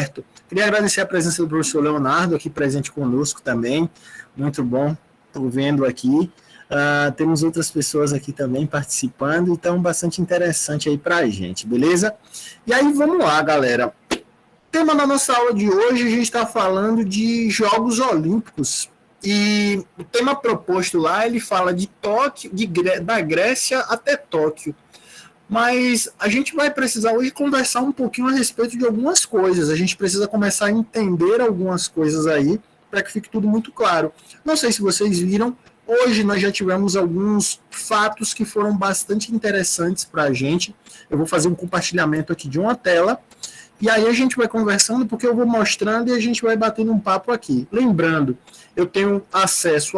certo? Queria agradecer a presença do professor Leonardo aqui presente conosco também, muito bom, estou vendo aqui. Temos outras pessoas aqui também participando, então bastante interessante aí para a gente, beleza? E aí vamos lá, galera. O tema da nossa aula de hoje, a gente está falando de Jogos Olímpicos, e o tema proposto lá, ele fala de Tóquio, da Grécia até Tóquio. Mas a gente vai precisar hoje conversar um pouquinho a respeito de algumas coisas. A gente precisa começar a entender algumas coisas aí, para que fique tudo muito claro. Não sei se vocês viram, hoje nós já tivemos alguns fatos que foram bastante interessantes para a gente. Eu vou fazer um compartilhamento aqui de uma tela, e aí a gente vai conversando, porque eu vou mostrando e a gente vai batendo um papo aqui. Lembrando, eu tenho acesso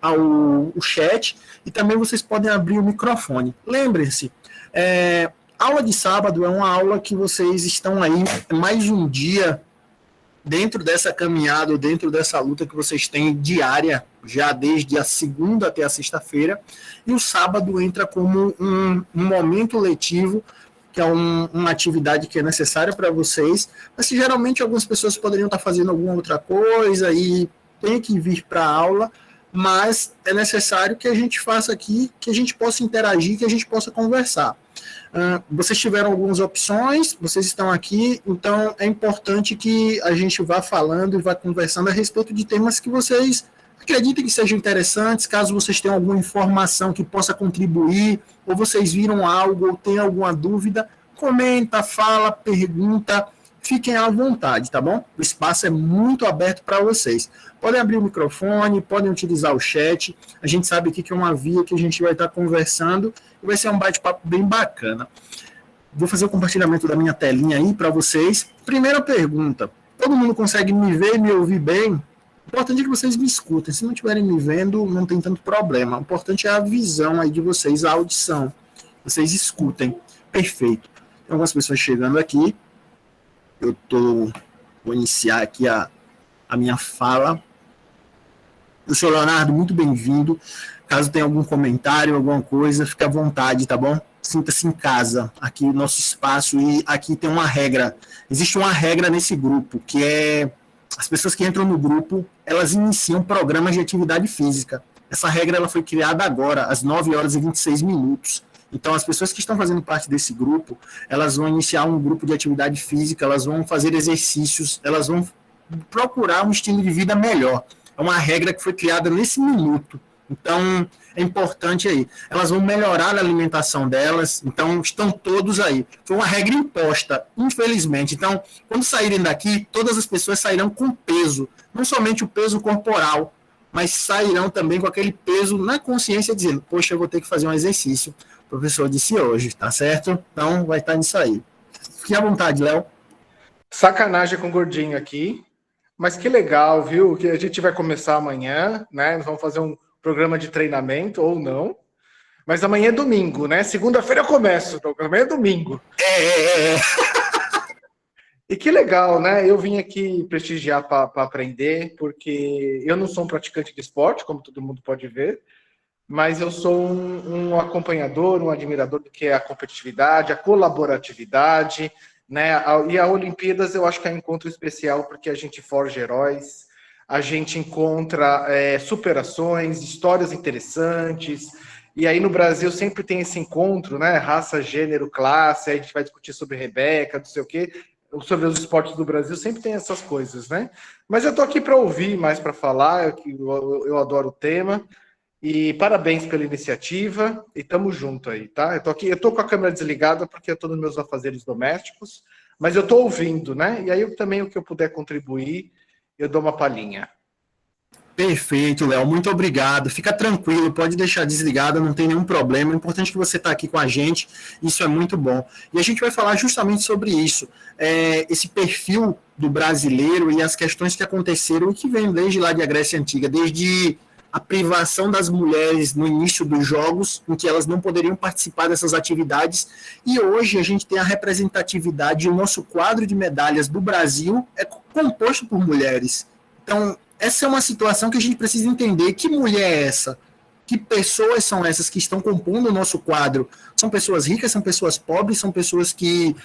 ao chat, e também vocês podem abrir o microfone. Lembrem-se, aula de sábado é uma aula que vocês estão aí mais um dia dentro dessa caminhada, dentro dessa luta que vocês têm diária, já desde a segunda até a sexta-feira, e o sábado entra como um momento letivo, que é uma atividade que é necessária para vocês, mas que geralmente algumas pessoas poderiam estar fazendo alguma outra coisa e tem que vir para a aula, mas é necessário que a gente faça aqui, que a gente possa interagir, que a gente possa conversar. Vocês tiveram algumas opções, vocês estão aqui, então é importante que a gente vá falando e vá conversando a respeito de temas que vocês acreditem que sejam interessantes, caso vocês tenham alguma informação que possa contribuir, ou vocês viram algo, ou tem alguma dúvida, comenta, fala, pergunta, fiquem à vontade, tá bom? O espaço é muito aberto para vocês. Podem abrir o microfone, podem utilizar o chat. A gente sabe aqui que é uma via que a gente vai estar conversando e vai ser um bate-papo bem bacana. Vou fazer o compartilhamento da minha telinha aí para vocês. Primeira pergunta: todo mundo consegue me ver e me ouvir bem? O importante é que vocês me escutem. Se não estiverem me vendo, não tem tanto problema. O importante é a visão aí de vocês, a audição. Vocês escutem. Perfeito. Tem algumas pessoas chegando aqui. Vou iniciar aqui a minha fala. Professor Leonardo, muito bem-vindo. Caso tenha algum comentário, alguma coisa, fique à vontade, tá bom? Sinta-se em casa, aqui no nosso espaço, e aqui tem uma regra. Existe uma regra nesse grupo, que é as pessoas que entram no grupo, elas iniciam programas de atividade física. Essa regra ela foi criada agora, às 9h26. Então, as pessoas que estão fazendo parte desse grupo, elas vão iniciar um grupo de atividade física, elas vão fazer exercícios, elas vão procurar um estilo de vida melhor. É uma regra que foi criada nesse minuto. Então, é importante aí. Elas vão melhorar a alimentação delas, então estão todos aí. Foi uma regra imposta, infelizmente. Então, quando saírem daqui, todas as pessoas sairão com peso, não somente o peso corporal, mas sairão também com aquele peso na consciência, dizendo, poxa, eu vou ter que fazer um exercício. O professor disse hoje, tá certo? Então, vai estar nisso aí. Fique à vontade, Léo. Sacanagem com o gordinho aqui, mas que legal, viu? Que a gente vai começar amanhã, né? Nós vamos fazer um programa de treinamento, ou não. Mas amanhã é domingo, né? Segunda-feira eu começo, então amanhã é domingo. E que legal, né? Eu vim aqui prestigiar para aprender, porque eu não sou um praticante de esporte, como todo mundo pode ver, mas eu sou um acompanhador, um admirador do que é a competitividade, a colaboratividade, né? E a Olimpíadas eu acho que é um encontro especial, porque a gente forja heróis, a gente encontra superações, histórias interessantes, e aí no Brasil sempre tem esse encontro, né? Raça, gênero, classe, aí a gente vai discutir sobre Rebeca, não sei o quê, sobre os esportes do Brasil, sempre tem essas coisas, né? Mas eu tô aqui para ouvir, mais para falar, eu adoro o tema. E parabéns pela iniciativa, e tamo junto aí, tá? Eu tô com a câmera desligada porque eu tô nos meus afazeres domésticos, mas eu tô ouvindo, né? E aí eu também, o que eu puder contribuir, eu dou uma palhinha. Perfeito, Léo, muito obrigado. Fica tranquilo, pode deixar desligado, não tem nenhum problema. O importante é que você está aqui com a gente, isso é muito bom. E a gente vai falar justamente sobre isso, esse perfil do brasileiro e as questões que aconteceram e que vem desde lá da Grécia Antiga, desde a privação das mulheres no início dos jogos, em que elas não poderiam participar dessas atividades, e hoje a gente tem a representatividade, o nosso quadro de medalhas do Brasil é composto por mulheres. Então, essa é uma situação que a gente precisa entender. Que mulher é essa? Que pessoas são essas que estão compondo o nosso quadro? São pessoas ricas, são pessoas pobres, são pessoas que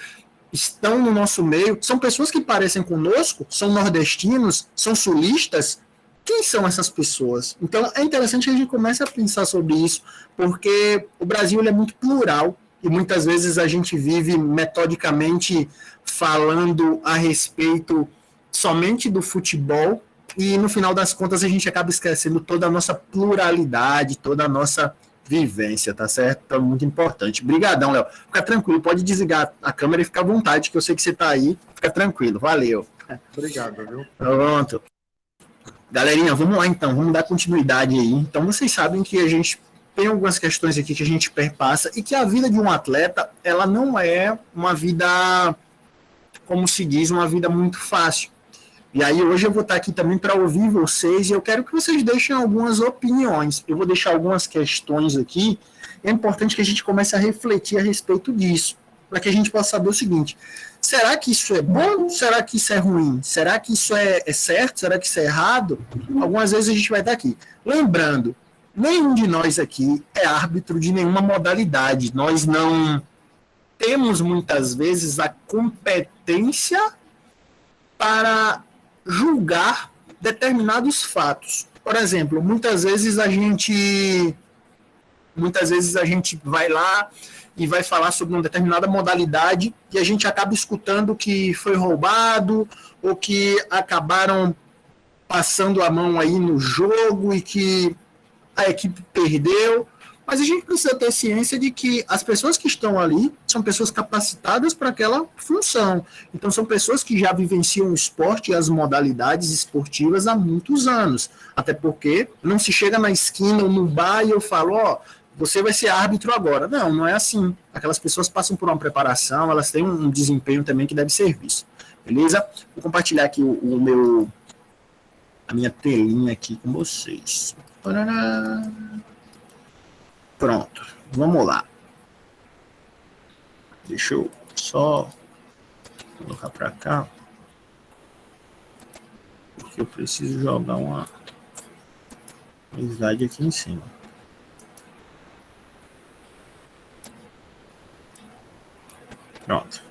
estão no nosso meio, são pessoas que parecem conosco, são nordestinos, são sulistas. Quem são essas pessoas? Então, é interessante que a gente comece a pensar sobre isso, porque o Brasil ele é muito plural, e muitas vezes a gente vive metodicamente falando a respeito somente do futebol, e no final das contas a gente acaba esquecendo toda a nossa pluralidade, toda a nossa vivência, tá certo? Então, muito importante. Obrigadão, Léo. Fica tranquilo, pode desligar a câmera e ficar à vontade, que eu sei que você tá aí. Fica tranquilo, valeu. Obrigado, viu? Pronto. Galerinha, vamos lá então, vamos dar continuidade aí. Então, vocês sabem que a gente tem algumas questões aqui que a gente perpassa e que a vida de um atleta, ela não é uma vida, como se diz, uma vida muito fácil. E aí hoje eu vou estar aqui também para ouvir vocês e eu quero que vocês deixem algumas opiniões. Eu vou deixar algumas questões aqui. É importante que a gente comece a refletir a respeito disso, para que a gente possa saber o seguinte: será que isso é bom? Será que isso é ruim? Será que isso é certo? Será que isso é errado? Algumas vezes a gente vai estar aqui. Lembrando, nenhum de nós aqui é árbitro de nenhuma modalidade. Nós não temos muitas vezes a competência para julgar determinados fatos. Por exemplo, muitas vezes a gente vai lá e vai falar sobre uma determinada modalidade e a gente acaba escutando que foi roubado ou que acabaram passando a mão aí no jogo e que a equipe perdeu. Mas a gente precisa ter ciência de que as pessoas que estão ali são pessoas capacitadas para aquela função. Então, são pessoas que já vivenciam o esporte e as modalidades esportivas há muitos anos. Até porque não se chega na esquina ou no bar e eu falo, ó, você vai ser árbitro agora. Não, não é assim. Aquelas pessoas passam por uma preparação, elas têm um desempenho também que deve ser visto. Beleza? Vou compartilhar aqui a minha telinha aqui com vocês. Parará. Pronto, vamos lá. Deixa eu só colocar para cá, porque eu preciso jogar uma slide aqui em cima. Pronto.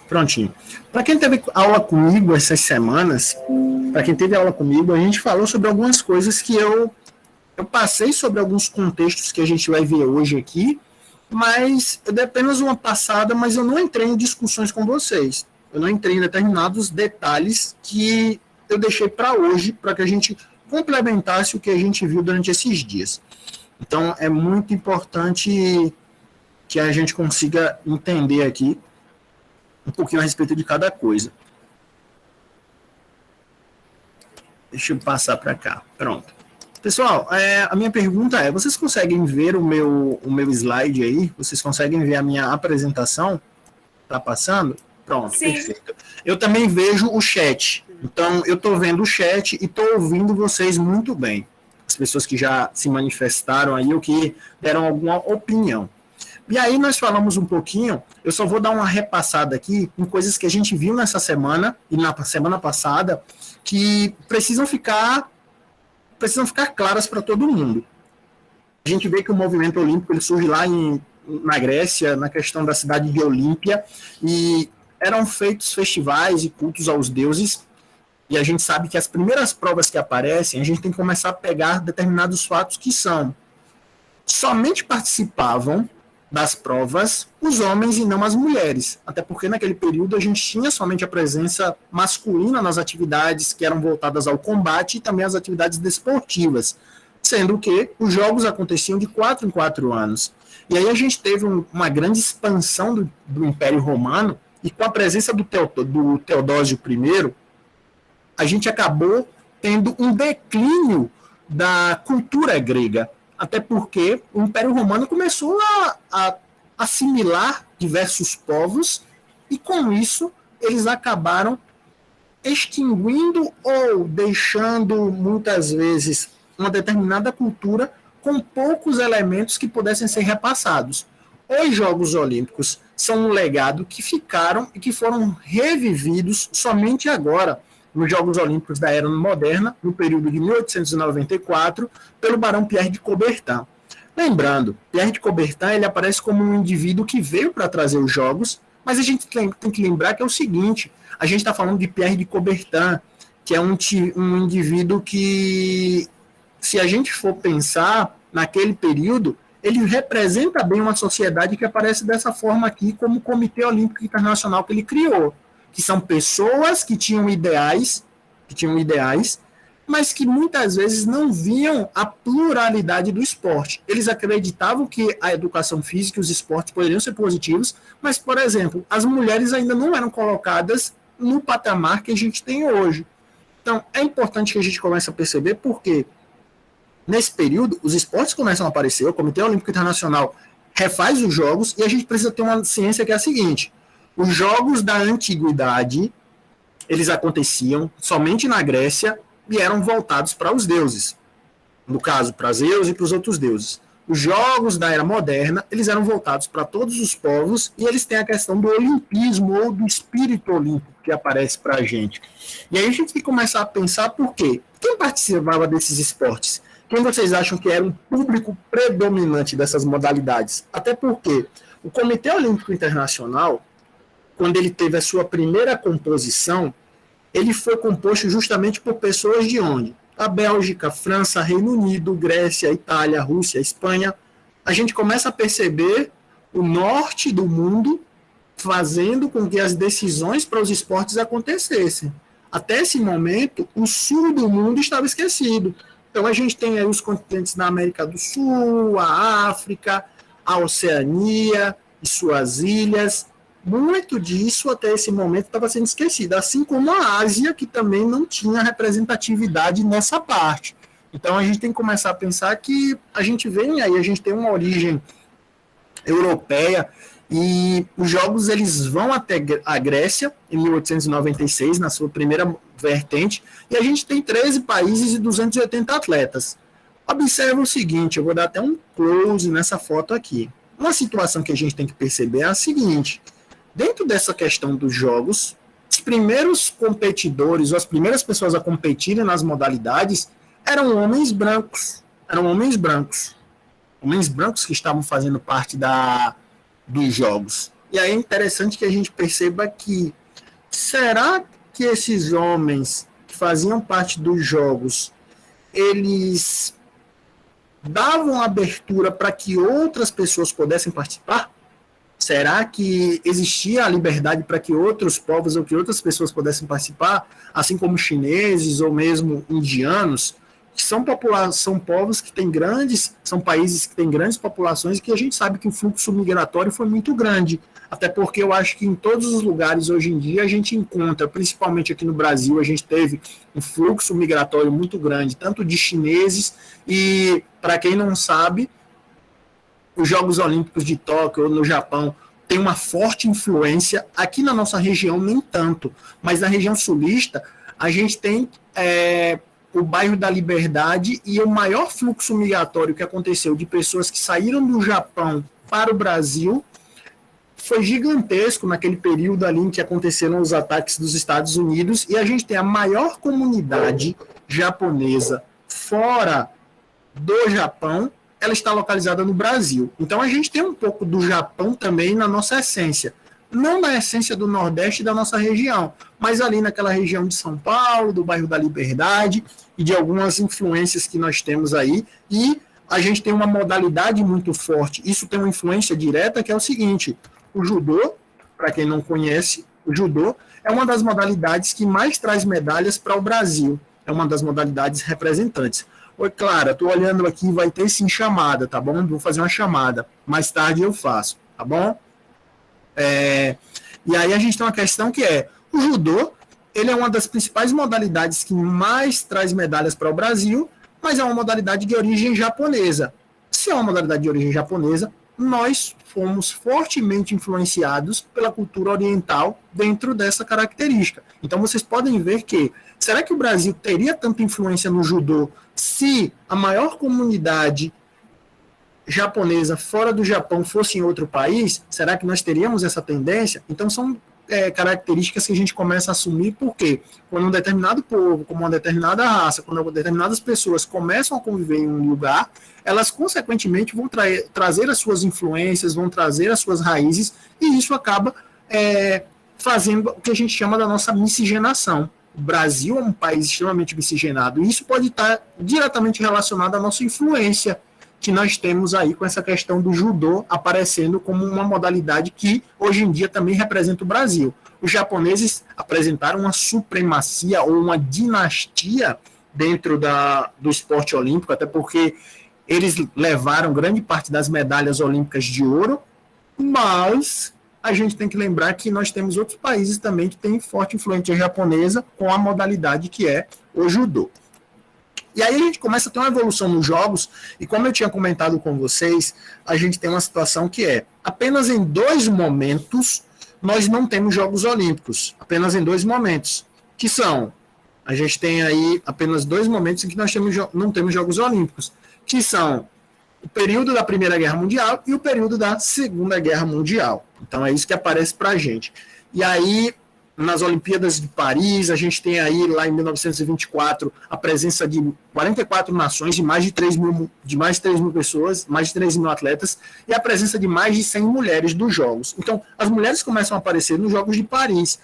Prontinho. Para quem teve aula comigo essas semanas, a gente falou sobre algumas coisas que eu passei sobre alguns contextos que a gente vai ver hoje aqui, mas eu dei apenas uma passada, mas eu não entrei em discussões com vocês. Eu não entrei em determinados detalhes que eu deixei para hoje, para que a gente complementasse o que a gente viu durante esses dias. Então, é muito importante que a gente consiga entender aqui um pouquinho a respeito de cada coisa. Deixa eu passar para cá. Pronto. Pessoal, a minha pergunta é, vocês conseguem ver o meu slide aí? Vocês conseguem ver a minha apresentação? Tá passando? Pronto, sim. Perfeito. Eu também vejo o chat. Então, eu estou vendo o chat e estou ouvindo vocês muito bem. As pessoas que já se manifestaram aí ou que deram alguma opinião. E aí nós falamos um pouquinho, eu só vou dar uma repassada aqui em coisas que a gente viu nessa semana e na semana passada que precisam ficar claras para todo mundo. A gente vê que o movimento olímpico ele surge lá na Grécia, na questão da cidade de Olímpia, e eram feitos festivais e cultos aos deuses, e a gente sabe que as primeiras provas que aparecem, a gente tem que começar a pegar determinados fatos que somente participavam das provas os homens e não as mulheres, até porque naquele período a gente tinha somente a presença masculina nas atividades que eram voltadas ao combate e também as atividades desportivas, sendo que os jogos aconteciam de 4 em 4 anos. E aí a gente teve uma grande expansão do Império Romano e com a presença do Teodósio I, a gente acabou tendo um declínio da cultura grega, até porque o Império Romano começou a assimilar diversos povos e, com isso, eles acabaram extinguindo ou deixando, muitas vezes, uma determinada cultura com poucos elementos que pudessem ser repassados. Os Jogos Olímpicos são um legado que ficaram e que foram revividos somente agora, nos Jogos Olímpicos da Era Moderna, no período de 1894, pelo Barão Pierre de Coubertin. Lembrando, Pierre de Coubertin ele aparece como um indivíduo que veio para trazer os Jogos, mas a gente tem que lembrar que é o seguinte, a gente está falando de Pierre de Coubertin, que é um indivíduo que, se a gente for pensar naquele período, ele representa bem uma sociedade que aparece dessa forma aqui, como o Comitê Olímpico Internacional que ele criou, que são pessoas que tinham ideais, mas que muitas vezes não viam a pluralidade do esporte. Eles acreditavam que a educação física e os esportes poderiam ser positivos, mas, por exemplo, as mulheres ainda não eram colocadas no patamar que a gente tem hoje. Então, é importante que a gente comece a perceber porque, nesse período, os esportes começam a aparecer, o Comitê Olímpico Internacional refaz os jogos, e a gente precisa ter uma ciência que é a seguinte: os jogos da antiguidade, eles aconteciam somente na Grécia e eram voltados para os deuses. No caso, para Zeus e para os outros deuses. Os jogos da era moderna, eles eram voltados para todos os povos, e eles têm a questão do olimpismo ou do espírito olímpico que aparece para a gente. E aí a gente tem que começar a pensar por quê? Quem participava desses esportes? Quem vocês acham que era um público predominante dessas modalidades? Até porque o Comitê Olímpico Internacional, quando ele teve a sua primeira composição, ele foi composto justamente por pessoas de onde? A Bélgica, França, Reino Unido, Grécia, Itália, Rússia, Espanha. A gente começa a perceber o norte do mundo fazendo com que as decisões para os esportes acontecessem. Até esse momento, o sul do mundo estava esquecido. Então, a gente tem aí os continentes da América do Sul, a África, a Oceania e suas ilhas. Muito disso, até esse momento, estava sendo esquecido, assim como a Ásia, que também não tinha representatividade nessa parte. Então, a gente tem que começar a pensar que a gente vem aí, a gente tem uma origem europeia, e os jogos eles vão até a Grécia, em 1896, na sua primeira vertente, e a gente tem 13 países e 280 atletas. Observa o seguinte, eu vou dar até um close nessa foto aqui. Uma situação que a gente tem que perceber é a seguinte: dentro dessa questão dos jogos, os primeiros competidores, ou as primeiras pessoas a competirem nas modalidades, eram homens brancos. Homens brancos que estavam fazendo parte dos jogos. E aí é interessante que a gente perceba que, será que esses homens que faziam parte dos jogos, eles davam abertura para que outras pessoas pudessem participar? Será que existia a liberdade para que outros povos ou que outras pessoas pudessem participar, assim como chineses ou mesmo indianos, que são povos que têm são países que têm grandes populações, e que a gente sabe que o fluxo migratório foi muito grande, até porque eu acho que em todos os lugares hoje em dia a gente encontra, principalmente aqui no Brasil, a gente teve um fluxo migratório muito grande, tanto de chineses, e para quem não sabe, os Jogos Olímpicos de Tóquio, no Japão, tem uma forte influência, aqui na nossa região nem tanto, mas na região sulista a gente tem o bairro da Liberdade, e o maior fluxo migratório que aconteceu de pessoas que saíram do Japão para o Brasil foi gigantesco naquele período ali em que aconteceram os ataques dos Estados Unidos, e a gente tem a maior comunidade japonesa fora do Japão, ela está localizada no Brasil. Então a gente tem um pouco do Japão também na nossa essência. Não na essência do Nordeste da nossa região, mas ali naquela região de São Paulo, do bairro da Liberdade, e de algumas influências que nós temos aí, e a gente tem uma modalidade muito forte. Isso tem uma influência direta, que é o seguinte: o judô, para quem não conhece, o judô é uma das modalidades que mais traz medalhas para o Brasil, é uma das modalidades representantes. Oi, Clara, estou olhando aqui, vai ter sim chamada, tá bom? Vou fazer uma chamada, mais tarde eu faço, tá bom? E aí a gente tem uma questão que é: o judô, ele é uma das principais modalidades que mais traz medalhas para o Brasil, mas é uma modalidade de origem japonesa. Se é uma modalidade de origem japonesa, nós fomos fortemente influenciados pela cultura oriental dentro dessa característica. Então vocês podem ver que, será que o Brasil teria tanta influência no judô se a maior comunidade japonesa fora do Japão fosse em outro país? Será que nós teríamos essa tendência? Então são características que a gente começa a assumir, porque quando um determinado povo, como uma determinada raça, quando determinadas pessoas começam a conviver em um lugar, elas consequentemente vão trazer as suas influências, vão trazer as suas raízes, e isso acaba fazendo o que a gente chama da nossa miscigenação. O Brasil é um país extremamente miscigenado, e isso pode estar diretamente relacionado à nossa influência que nós temos aí com essa questão do judô aparecendo como uma modalidade que hoje em dia também representa o Brasil. Os japoneses apresentaram uma supremacia ou uma dinastia dentro do esporte olímpico, até porque eles levaram grande parte das medalhas olímpicas de ouro, mas a gente tem que lembrar que nós temos outros países também que têm forte influência japonesa com a modalidade que é o judô. E aí a gente começa a ter uma evolução nos jogos, e como eu tinha comentado com vocês, a gente tem uma situação que apenas em 2 momentos nós não temos Jogos Olímpicos, apenas em 2 momentos, que são, a gente tem aí apenas 2 momentos em que nós não temos Jogos Olímpicos, que são o período da Primeira Guerra Mundial e o período da Segunda Guerra Mundial. Então é isso que aparece para a gente. E aí, nas Olimpíadas de Paris, a gente tem aí, lá em 1924, a presença de 44 nações, de mais de 3 mil pessoas, mais de 3 mil atletas, e a presença de mais de 100 mulheres dos Jogos. Então, as mulheres começam a aparecer nos Jogos de Paris.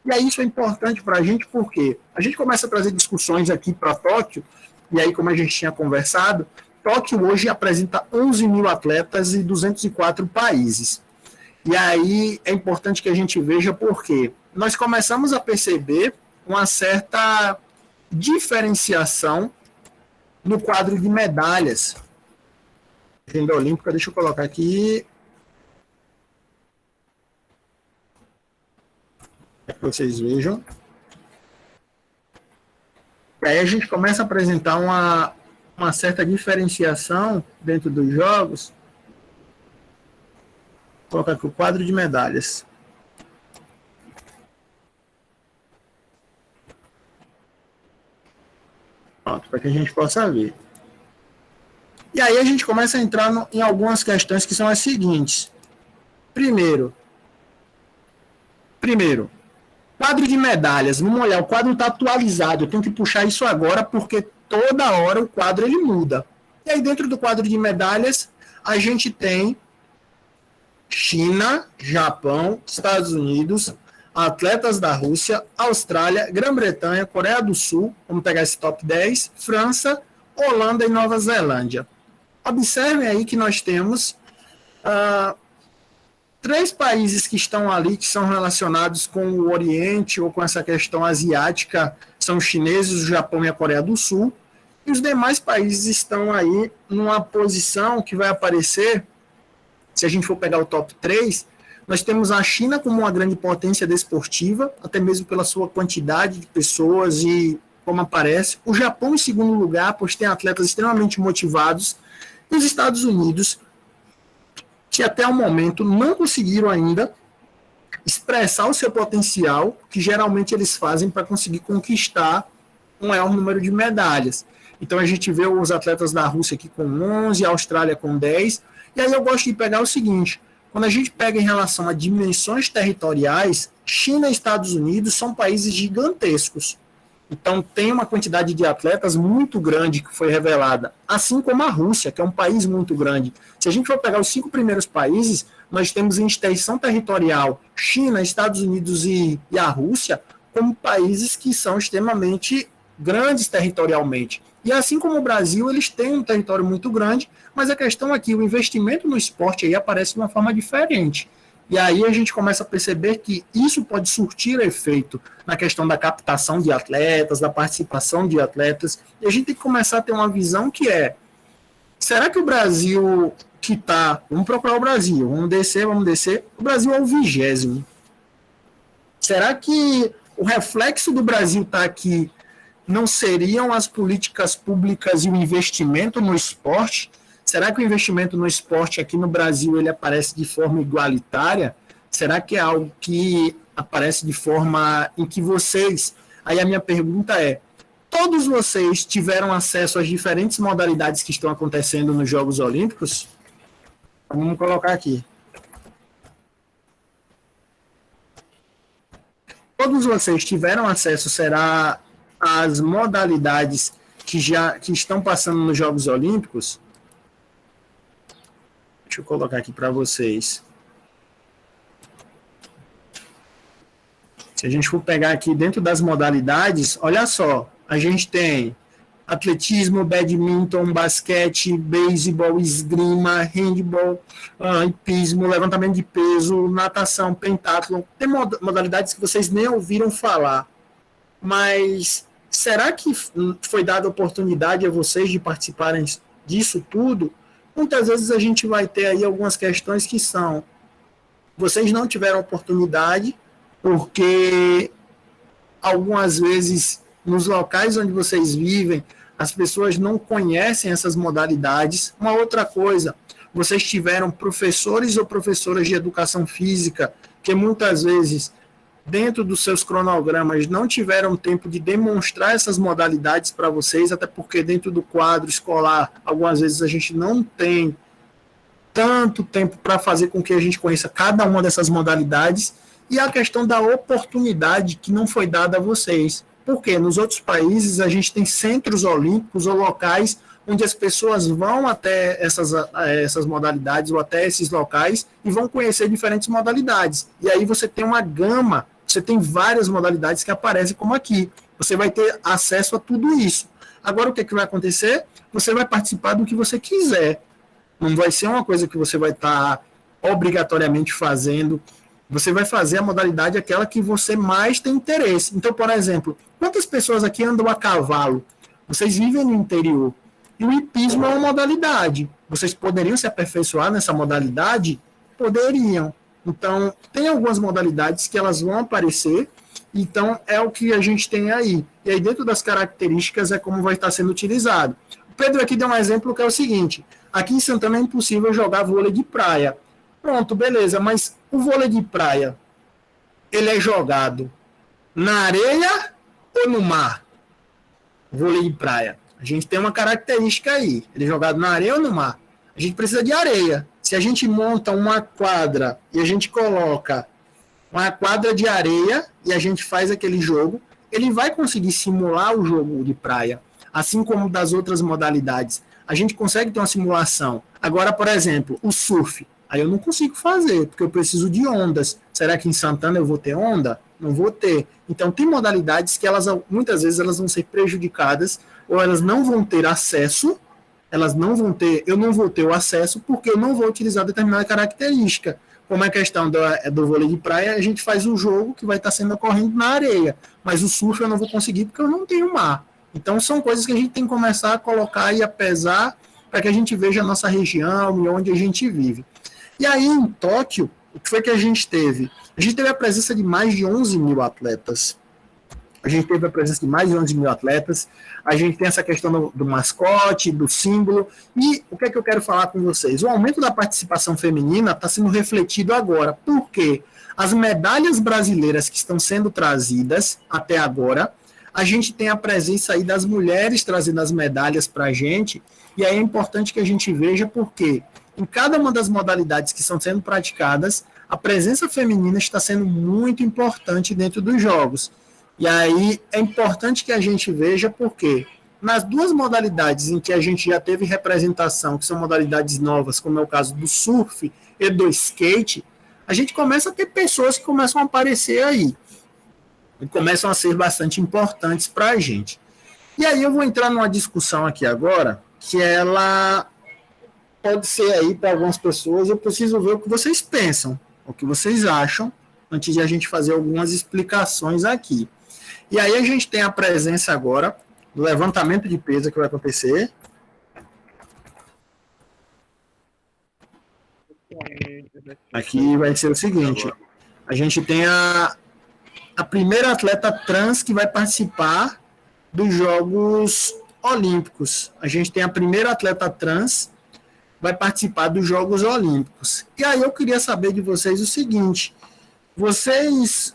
E aí isso é importante para a gente, porque a gente começa a trazer discussões aqui para Tóquio, e aí, como a gente tinha conversado, Tóquio hoje apresenta 11 mil atletas e 204 países. E aí é importante que a gente veja porque nós começamos a perceber uma certa diferenciação no quadro de medalhas. Agenda olímpica, deixa eu colocar aqui. Para que vocês vejam. E aí a gente começa a apresentar uma certa diferenciação dentro dos jogos. Vou colocar aqui o quadro de medalhas. Pronto, para que a gente possa ver. E aí a gente começa a entrar em algumas questões que são as seguintes. Primeiro, quadro de medalhas. Vamos olhar, o quadro está atualizado. Eu tenho que puxar isso agora porque toda hora o quadro ele muda. E aí dentro do quadro de medalhas, a gente tem China, Japão, Estados Unidos, atletas da Rússia, Austrália, Grã-Bretanha, Coreia do Sul, vamos pegar esse top 10, França, Holanda e Nova Zelândia. Observem aí que nós temos 3 países que estão ali, que são relacionados com o Oriente ou com essa questão asiática, são os chineses, o Japão e a Coreia do Sul, e os demais países estão aí numa posição que vai aparecer, se a gente for pegar o top 3, nós temos a China como uma grande potência desportiva, até mesmo pela sua quantidade de pessoas e como aparece. O Japão em segundo lugar, pois tem atletas extremamente motivados. E os Estados Unidos, que até o momento não conseguiram ainda expressar o seu potencial, que geralmente eles fazem para conseguir conquistar um maior número de medalhas. Então a gente vê os atletas da Rússia aqui com 11, a Austrália com 10, e aí eu gosto de pegar o seguinte, quando a gente pega em relação a dimensões territoriais, China e Estados Unidos são países gigantescos. Então tem uma quantidade de atletas muito grande que foi revelada, assim como a Rússia, que é um país muito grande. Se a gente for pegar os 5 primeiros países, nós temos em extensão territorial China, Estados Unidos e a Rússia como países que são extremamente grandes territorialmente. E assim como o Brasil, eles têm um território muito grande, mas a questão aqui, o investimento no esporte aí aparece de uma forma diferente. E aí a gente começa a perceber que isso pode surtir efeito na questão da captação de atletas, da participação de atletas, e a gente tem que começar a ter uma visão que será que o Brasil que está, vamos procurar o Brasil, vamos descer, o Brasil é o 20º. Será que o reflexo do Brasil está aqui não seriam as políticas públicas e o investimento no esporte? Será que o investimento no esporte aqui no Brasil ele aparece de forma igualitária? Será que é algo que aparece de forma em que vocês... Aí a minha pergunta é, todos vocês tiveram acesso às diferentes modalidades que estão acontecendo nos Jogos Olímpicos? Vamos colocar aqui. todos vocês tiveram acesso, será às modalidades que estão passando nos Jogos Olímpicos? Deixa eu colocar aqui para vocês. Se a gente for pegar aqui dentro das modalidades, olha só, a gente tem atletismo, badminton, basquete, beisebol, esgrima, handball, hipismo, levantamento de peso, natação, pentátlon. Tem modalidades que vocês nem ouviram falar. Mas será que foi dada oportunidade a vocês de participarem disso tudo? Muitas vezes a gente vai ter aí algumas questões que são: vocês não tiveram oportunidade porque algumas vezes nos locais onde vocês vivem as pessoas não conhecem essas modalidades. Uma outra coisa, vocês tiveram professores ou professoras de educação física que muitas vezes, dentro dos seus cronogramas, não tiveram tempo de demonstrar essas modalidades para vocês, até porque dentro do quadro escolar, algumas vezes a gente não tem tanto tempo para fazer com que a gente conheça cada uma dessas modalidades, e a questão da oportunidade que não foi dada a vocês. Porque nos outros países a gente tem centros olímpicos ou locais onde as pessoas vão até essas modalidades ou até esses locais e vão conhecer diferentes modalidades. E aí você tem uma gama, você tem várias modalidades que aparecem como aqui. Você vai ter acesso a tudo isso. Agora o que vai acontecer? Você vai participar do que você quiser. Não vai ser uma coisa que você vai estar obrigatoriamente fazendo. Você vai fazer a modalidade aquela que você mais tem interesse. Então, por exemplo, quantas pessoas aqui andam a cavalo? Vocês vivem no interior. E o hipismo é uma modalidade. Vocês poderiam se aperfeiçoar nessa modalidade? Poderiam. Então, tem algumas modalidades que elas vão aparecer. Então, é o que a gente tem aí. E aí, dentro das características, é como vai estar sendo utilizado. O Pedro aqui deu um exemplo que é o seguinte. Aqui em Santana é impossível jogar vôlei de praia. Pronto, beleza, mas o vôlei de praia, ele é jogado na areia ou no mar? Vôlei de praia. A gente tem uma característica aí, ele é jogado na areia ou no mar? A gente precisa de areia. Se a gente monta uma quadra e a gente coloca uma quadra de areia e a gente faz aquele jogo, ele vai conseguir simular o jogo de praia, assim como das outras modalidades. A gente consegue ter uma simulação. Agora, por exemplo, o surf. Aí eu não consigo fazer, porque eu preciso de ondas. Será que em Santana eu vou ter onda? Não vou ter. Então, tem modalidades que muitas vezes elas vão ser prejudicadas, ou elas não vão ter acesso, eu não vou ter o acesso, porque eu não vou utilizar determinada característica. Como é a questão do vôlei de praia, a gente faz um jogo que vai estar sendo ocorrendo na areia, mas o surf eu não vou conseguir porque eu não tenho mar. Então, são coisas que a gente tem que começar a colocar e a pesar para que a gente veja a nossa região e onde a gente vive. E aí, em Tóquio, o que foi que a gente teve? A gente teve a presença de mais de 11 mil atletas. A gente tem essa questão do mascote, do símbolo. E o que é que eu quero falar com vocês? O aumento da participação feminina está sendo refletido agora. Por quê? As medalhas brasileiras que estão sendo trazidas até agora, a gente tem a presença aí das mulheres trazendo as medalhas para a gente. E aí é importante que a gente veja por quê. Em cada uma das modalidades que estão sendo praticadas, a presença feminina está sendo muito importante dentro dos jogos. E aí é importante que a gente veja por quê. Nas duas modalidades em que a gente já teve representação, que são modalidades novas, como é o caso do surf e do skate, a gente começa a ter pessoas que começam a aparecer aí. E começam a ser bastante importantes para a gente. E aí eu vou entrar numa discussão aqui agora, que ela pode ser aí para algumas pessoas, eu preciso ver o que vocês pensam, o que vocês acham, antes de a gente fazer algumas explicações aqui. E aí a gente tem a presença agora do levantamento de peso que vai acontecer. Aqui vai ser o seguinte, a gente tem a primeira atleta trans que vai participar dos Jogos Olímpicos. A gente tem a primeira atleta trans vai participar dos Jogos Olímpicos. E aí eu queria saber de vocês o seguinte, vocês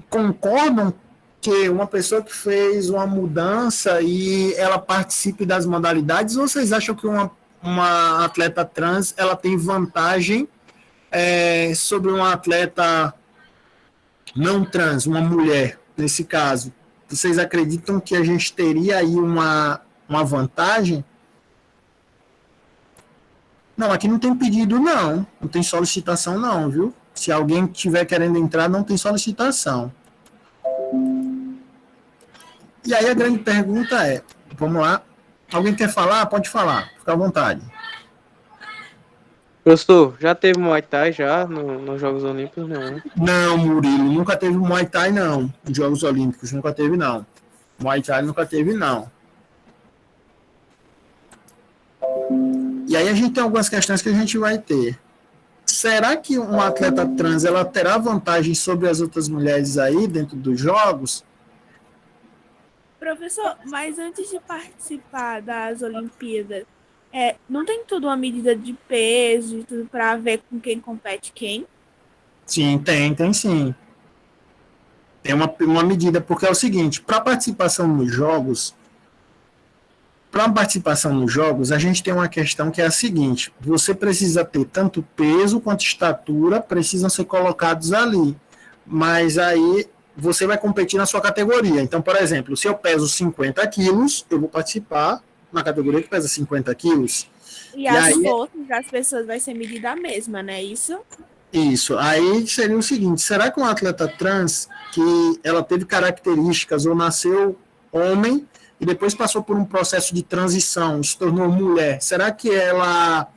concordam que uma pessoa que fez uma mudança e ela participe das modalidades, ou vocês acham que uma atleta trans ela tem vantagem sobre uma atleta não trans, uma mulher, nesse caso, vocês acreditam que a gente teria aí uma vantagem? Não, aqui não tem pedido, não. Não tem solicitação, não, viu? Se alguém estiver querendo entrar, não tem solicitação. E aí a grande pergunta é, vamos lá, alguém quer falar? Pode falar, fica à vontade. Professor, já teve Muay Thai já nos Jogos Olímpicos? Não. Não, Murilo, nunca teve Muay Thai, não. Nos Jogos Olímpicos, nunca teve, não. Muay Thai nunca teve, não. E aí a gente tem algumas questões que a gente vai ter. Será que um atleta trans ela terá vantagem sobre as outras mulheres aí dentro dos Jogos? Professor, mas antes de participar das Olimpíadas, não tem tudo uma medida de peso e tudo para ver com quem compete quem? Sim, tem sim. Tem uma medida, porque é o seguinte, para participação nos Jogos, a gente tem uma questão que é a seguinte, você precisa ter tanto peso quanto estatura, precisam ser colocados ali. Mas aí você vai competir na sua categoria. Então, por exemplo, se eu peso 50 quilos, eu vou participar na categoria que pesa 50 quilos. E as forças das pessoas vai ser medida a mesma, né? Isso? Isso. Aí seria o seguinte, será que um atleta trans, que ela teve características ou nasceu homem e depois passou por um processo de transição, se tornou mulher, será que ela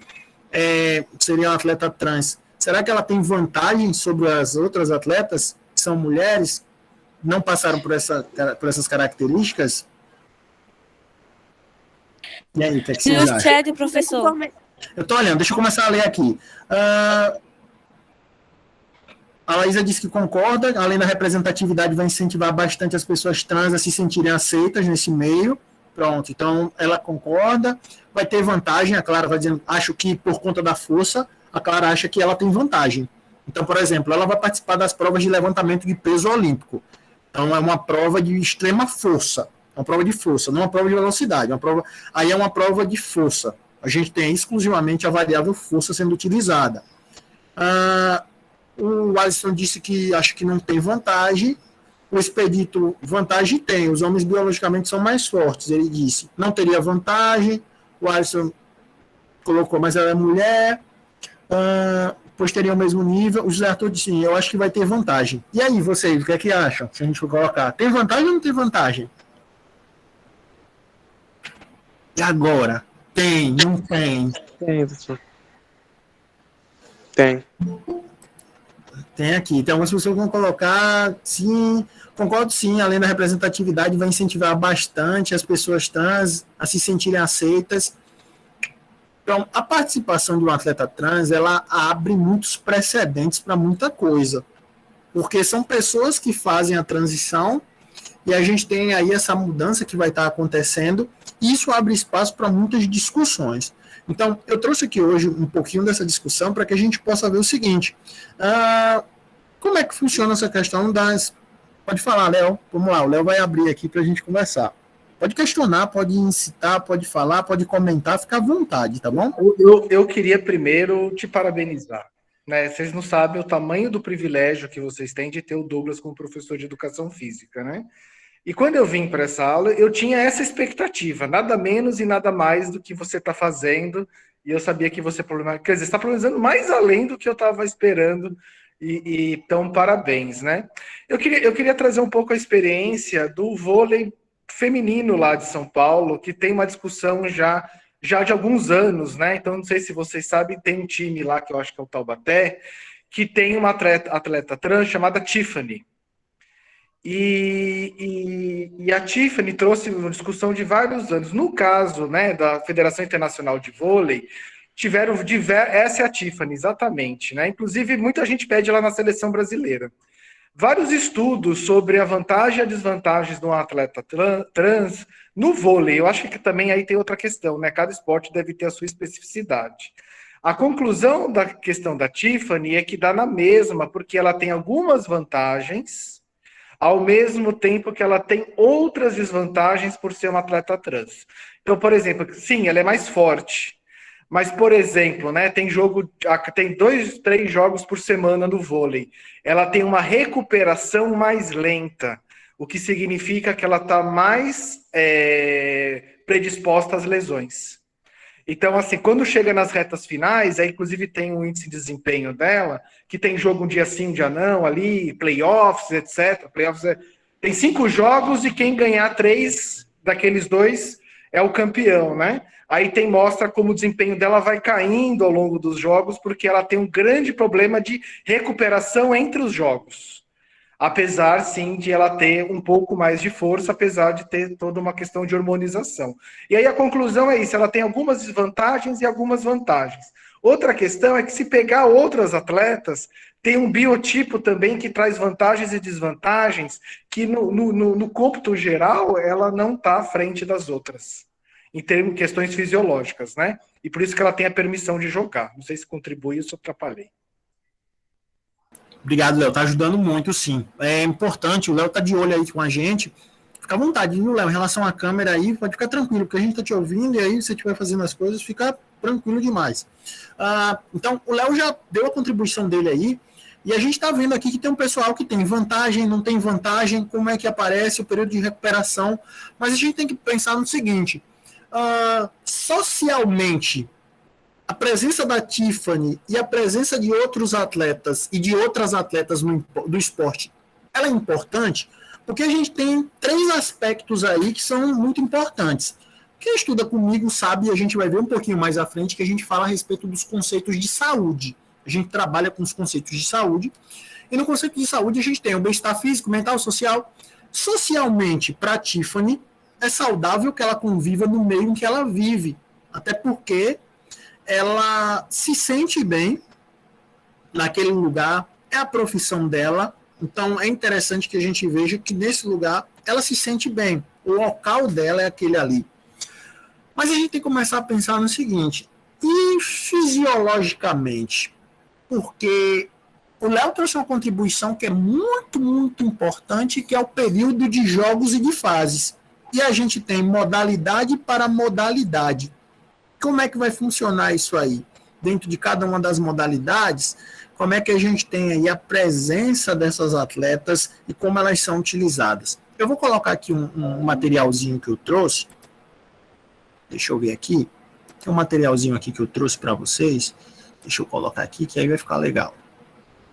seria uma atleta trans? Será que ela tem vantagem sobre as outras atletas que são mulheres, não passaram por essas características? E aí, o que é que vocês acham? Segue, professor. Eu estou olhando, deixa eu começar a ler aqui. A Laísa disse que concorda, além da representatividade, vai incentivar bastante as pessoas trans a se sentirem aceitas nesse meio. Pronto, então ela concorda, vai ter vantagem, a Clara vai dizendo, acho que por conta da força, a Clara acha que ela tem vantagem. Então, por exemplo, ela vai participar das provas de levantamento de peso olímpico. Então, é uma prova de extrema força, uma prova de força, não uma prova de velocidade. Aí é uma prova de força. A gente tem exclusivamente a variável força sendo utilizada. O Alisson disse que acha que não tem vantagem. O Expedito, vantagem tem. Os homens biologicamente são mais fortes, ele disse. Não teria vantagem. O Alisson colocou, mas ela é mulher. Pois teria o mesmo nível. O José Arthur disse, sim, eu acho que vai ter vantagem. E aí, vocês, o que é que acham? Se a gente for colocar, tem vantagem ou não tem vantagem? E agora? Tem, não tem? Tem, professor. Tem. Tem aqui. Então, algumas pessoas vão colocar, sim, concordo sim, além da representatividade, vai incentivar bastante as pessoas trans a se sentirem aceitas. Então, a participação de um atleta trans, ela abre muitos precedentes para muita coisa. Porque são pessoas que fazem a transição e a gente tem aí essa mudança que vai estar acontecendo e isso abre espaço para muitas discussões. Então, eu trouxe aqui hoje um pouquinho dessa discussão para que a gente possa ver o seguinte, como é que funciona essa questão das... Pode falar, Léo, vamos lá, o Léo vai abrir aqui para a gente conversar. Pode questionar, pode incitar, pode falar, pode comentar, fica à vontade, tá bom? Eu queria primeiro te parabenizar. Né? Vocês não sabem o tamanho do privilégio que vocês têm de ter o Douglas como professor de educação física, né? E quando eu vim para essa aula, eu tinha essa expectativa, nada menos e nada mais do que você está fazendo, e eu sabia que você quer dizer, está problematizando mais além do que eu estava esperando, então parabéns, né? Eu queria trazer um pouco a experiência do vôlei feminino lá de São Paulo, que tem uma discussão já de alguns anos, né? Então, não sei se vocês sabem, tem um time lá, que eu acho que é o Taubaté, que tem uma atleta trans chamada Tiffany. E a Tiffany trouxe uma discussão de vários anos. No caso, né, da Federação Internacional de Vôlei, essa é a Tiffany, exatamente, né? Inclusive, muita gente pede lá na seleção brasileira. Vários estudos sobre a vantagem e a desvantagem de um atleta trans no vôlei. Eu acho que também aí tem outra questão, né? Cada esporte deve ter a sua especificidade. A conclusão da questão da Tiffany é que dá na mesma, porque ela tem algumas vantagens, ao mesmo tempo que ela tem outras desvantagens por ser uma atleta trans. Então, por exemplo, sim, ela é mais forte, Mas, por exemplo, né, tem 2, 3 jogos por semana no vôlei. Ela tem uma recuperação mais lenta, o que significa que ela está mais predisposta às lesões. Então, assim, quando chega nas retas finais, aí inclusive tem um índice de desempenho dela, que tem jogo um dia sim, um dia não, ali, playoffs, etc. Playoffs tem 5 jogos e quem ganhar 3 daqueles 2 é o campeão, né? Aí mostra como o desempenho dela vai caindo ao longo dos jogos, porque ela tem um grande problema de recuperação entre os jogos. Apesar, sim, de ela ter um pouco mais de força, apesar de ter toda uma questão de hormonização. E aí a conclusão é isso, ela tem algumas desvantagens e algumas vantagens. Outra questão é que se pegar outras atletas, tem um biotipo também que traz vantagens e desvantagens, que no cômputo geral, ela não está à frente das outras, em termos de questões fisiológicas, né? E por isso que ela tem a permissão de jogar. Não sei se contribui ou se eu atrapalhei. Obrigado, Léo. Tá ajudando muito, sim. É importante, o Léo tá de olho aí com a gente. Fica à vontade, viu, Léo? Em relação à câmera aí, pode ficar tranquilo, porque a gente tá te ouvindo e aí, se você estiver fazendo as coisas, fica tranquilo demais. Então, o Léo já deu a contribuição dele aí, e a gente tá vendo aqui que tem um pessoal que tem vantagem, não tem vantagem, como é que aparece o período de recuperação, mas a gente tem que pensar no seguinte, socialmente, a presença da Tiffany e a presença de outros atletas e de outras atletas do esporte, ela é importante porque a gente tem 3 aspectos aí que são muito importantes. Quem estuda comigo sabe, e a gente vai ver um pouquinho mais à frente, que a gente fala a respeito dos conceitos de saúde. A gente trabalha com os conceitos de saúde, e no conceito de saúde a gente tem o bem-estar físico, mental, social. Socialmente, para a Tiffany, é saudável que ela conviva no meio em que ela vive, até porque ela se sente bem naquele lugar, é a profissão dela, então é interessante que a gente veja que nesse lugar ela se sente bem, o local dela é aquele ali. Mas a gente tem que começar a pensar no seguinte, e fisiologicamente? Porque o Léo trouxe uma contribuição que é muito, muito importante, que é o período de jogos e de fases. E a gente tem modalidade para modalidade. Como é que vai funcionar isso aí? Dentro de cada uma das modalidades, como é que a gente tem aí a presença dessas atletas e como elas são utilizadas? Eu vou colocar aqui um materialzinho que eu trouxe. Deixa eu ver aqui. Tem um materialzinho aqui que eu trouxe para vocês. Deixa eu colocar aqui, que aí vai ficar legal.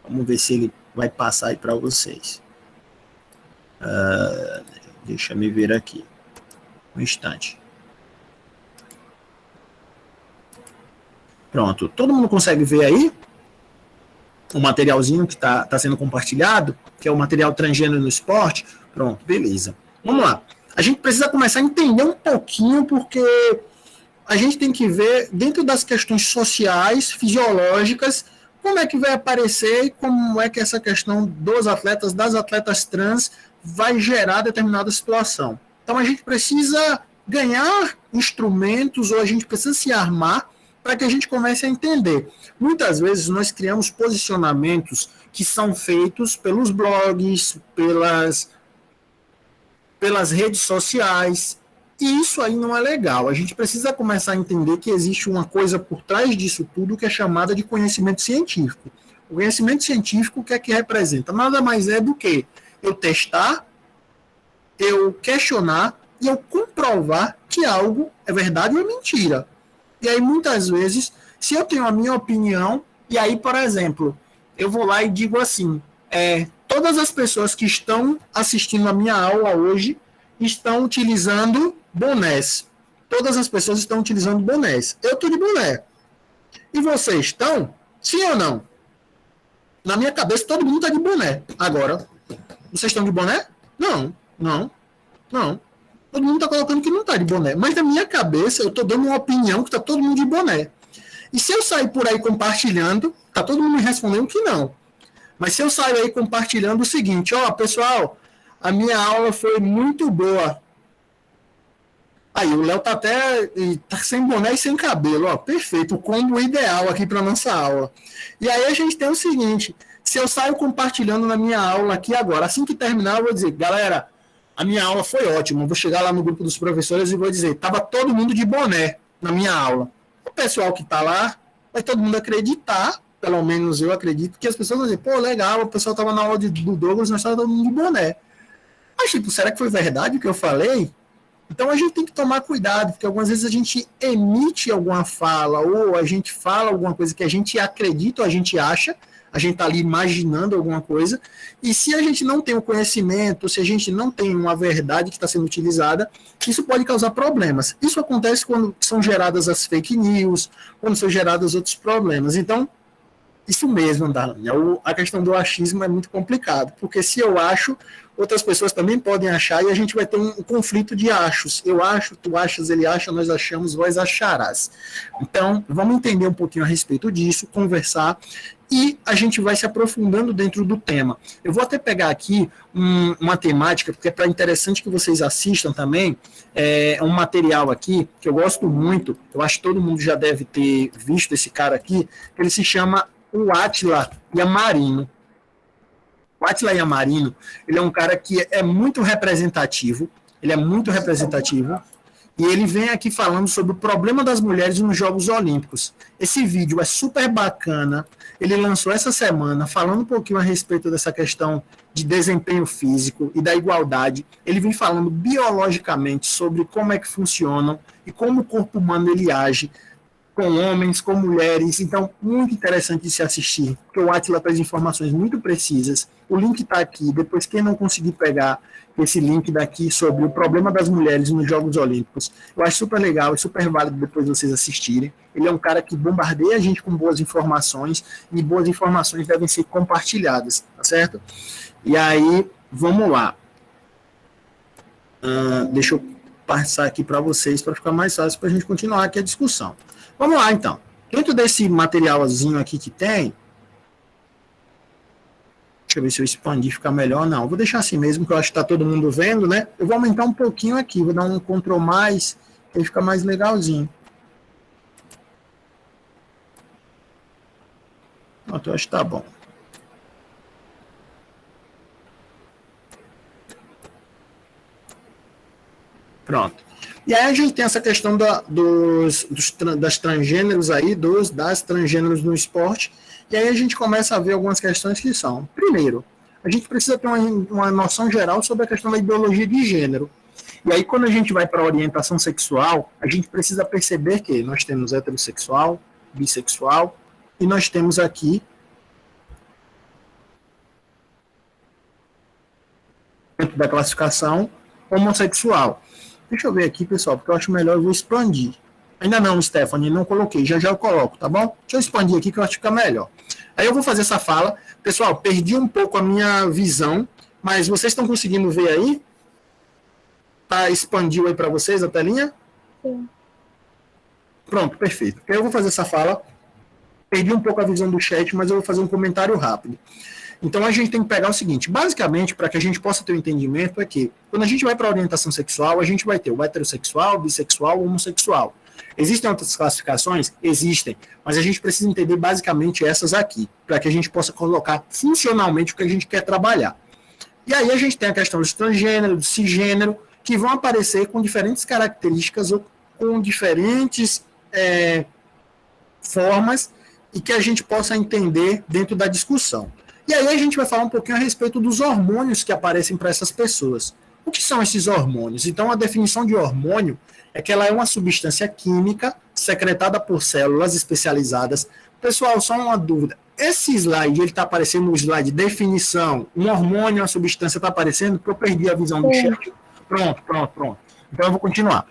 Vamos ver se ele vai passar aí para vocês. Deixa eu me ver aqui. Um instante. Pronto, todo mundo consegue ver aí o materialzinho que está sendo compartilhado, que é o material transgênero no esporte? Pronto, beleza. Vamos lá. A gente precisa começar a entender um pouquinho, porque a gente tem que ver, dentro das questões sociais, fisiológicas, como é que vai aparecer e como é que essa questão dos atletas, das atletas trans, vai gerar determinada situação. Então, a gente precisa ganhar instrumentos, ou a gente precisa se armar para que a gente comece a entender. Muitas vezes nós criamos posicionamentos que são feitos pelos blogs, pelas redes sociais, e isso aí não é legal. A gente precisa começar a entender que existe uma coisa por trás disso tudo que é chamada de conhecimento científico. O conhecimento científico, o que é que representa? Nada mais é do que eu testar, eu questionar e eu comprovar que algo é verdade ou é mentira. E aí, muitas vezes, se eu tenho a minha opinião, e aí, por exemplo, eu vou lá e digo assim, todas as pessoas que estão assistindo a minha aula hoje estão utilizando bonés. Todas as pessoas estão utilizando bonés. Eu estou de boné. E vocês estão? Sim ou não? Na minha cabeça, todo mundo está de boné. Agora, vocês estão de boné? Não. Todo mundo está colocando que não está de boné. Mas na minha cabeça, eu estou dando uma opinião que está todo mundo de boné. E se eu sair por aí compartilhando, está todo mundo me respondendo que não. Mas se eu sair aí compartilhando o seguinte, pessoal, a minha aula foi muito boa. Aí, o Léo tá sem boné e sem cabelo, perfeito, o combo ideal aqui para nossa aula. E aí a gente tem o seguinte, se eu saio compartilhando na minha aula aqui agora, assim que terminar, eu vou dizer, galera, a minha aula foi ótima, eu vou chegar lá no grupo dos professores e vou dizer, estava todo mundo de boné na minha aula. o pessoal que está lá, vai todo mundo acreditar, pelo menos eu acredito, que as pessoas vão dizer, pô, legal, o pessoal estava na aula do Douglas, nós estávamos todo mundo de boné. Mas, tipo, será que foi verdade o que eu falei? Então a gente tem que tomar cuidado, porque algumas vezes a gente emite alguma fala, ou a gente fala alguma coisa que a gente acredita ou a gente acha, a gente está ali imaginando alguma coisa, e se a gente não tem o conhecimento, se a gente não tem uma verdade que está sendo utilizada, isso pode causar problemas. Isso acontece quando são geradas as fake news, quando são gerados outros problemas. Então, isso mesmo, Darlene, a questão do achismo é muito complicado, porque se eu acho, outras pessoas também podem achar, e a gente vai ter um conflito de achos. Eu acho, tu achas, ele acha, nós achamos, vós acharás. Então, vamos entender um pouquinho a respeito disso, conversar, e a gente vai se aprofundando dentro do tema. Eu vou até pegar aqui uma temática, porque é interessante que vocês assistam também, é um material aqui, que eu gosto muito, eu acho que todo mundo já deve ter visto esse cara aqui, ele se chama o Átila Yamarino. O Átila Yamarino, ele é um cara que é muito representativo, e ele vem aqui falando sobre o problema das mulheres nos Jogos Olímpicos. Esse vídeo é super bacana, ele lançou essa semana, falando um pouquinho a respeito dessa questão de desempenho físico e da igualdade. Ele vem falando biologicamente sobre como é que funcionam e como o corpo humano ele age, com homens, com mulheres, então muito interessante de se assistir, porque o Átila traz informações muito precisas, o link está aqui, depois quem não conseguir pegar esse link daqui sobre o problema das mulheres nos Jogos Olímpicos, eu acho super legal e super válido depois vocês assistirem. Ele é um cara que bombardeia a gente com boas informações, e boas informações devem ser compartilhadas, tá certo? E aí, vamos lá. Deixa eu passar aqui para vocês, para ficar mais fácil para a gente continuar aqui a discussão. Vamos lá, então. Dentro desse materialzinho aqui que tem, deixa eu ver se eu expandir ficar melhor. Não, vou deixar assim mesmo, que eu acho que está todo mundo vendo, né? Eu vou aumentar um pouquinho aqui, vou dar um Ctrl+, que aí fica mais legalzinho. Pronto, eu acho que tá bom. Pronto. E aí a gente tem essa questão das transgêneros aí, das transgêneros no esporte, e aí a gente começa a ver algumas questões que são, primeiro, a gente precisa ter uma noção geral sobre a questão da ideologia de gênero. E aí quando a gente vai para a orientação sexual, a gente precisa perceber que nós temos heterossexual, bissexual, e nós temos aqui, dentro da classificação, homossexual. Deixa eu ver aqui, pessoal, porque eu acho melhor eu vou expandir. Ainda não, Stephanie, não coloquei, já eu coloco, tá bom? Deixa eu expandir aqui que eu acho que fica melhor. Aí eu vou fazer essa fala. Pessoal, perdi um pouco a minha visão, mas vocês estão conseguindo ver aí? Tá, expandiu aí para vocês a telinha? Sim. Pronto, perfeito. Aí eu vou fazer essa fala. Perdi um pouco a visão do chat, mas eu vou fazer um comentário rápido. Então a gente tem que pegar o seguinte, basicamente, para que a gente possa ter um entendimento, é que quando a gente vai para a orientação sexual, a gente vai ter o heterossexual, bissexual, homossexual. Existem outras classificações? Existem, mas a gente precisa entender basicamente essas aqui, para que a gente possa colocar funcionalmente o que a gente quer trabalhar. E aí a gente tem a questão do transgênero, do cisgênero, que vão aparecer com diferentes características ou com diferentes formas e que a gente possa entender dentro da discussão. E aí a gente vai falar um pouquinho a respeito dos hormônios que aparecem para essas pessoas. O que são esses hormônios? Então, a definição de hormônio é que ela é uma substância química secretada por células especializadas. Pessoal, só uma dúvida. Esse slide, ele está aparecendo no slide definição, um hormônio, uma substância está aparecendo, porque eu perdi a visão do chat. Pronto. Então, eu vou continuar.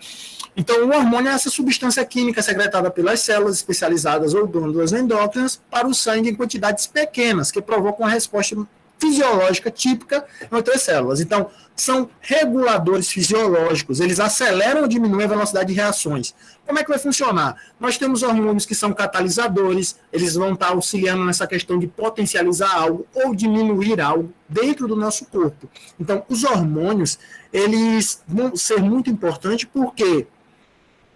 Então, o hormônio é essa substância química secretada pelas células especializadas ou glândulas endócrinas para o sangue em quantidades pequenas, que provocam uma resposta fisiológica típica em outras células. Então, são reguladores fisiológicos, eles aceleram ou diminuem a velocidade de reações. Como é que vai funcionar? Nós temos hormônios que são catalisadores, eles vão estar auxiliando nessa questão de potencializar algo ou diminuir algo dentro do nosso corpo. Então, os hormônios, eles vão ser muito importantes porque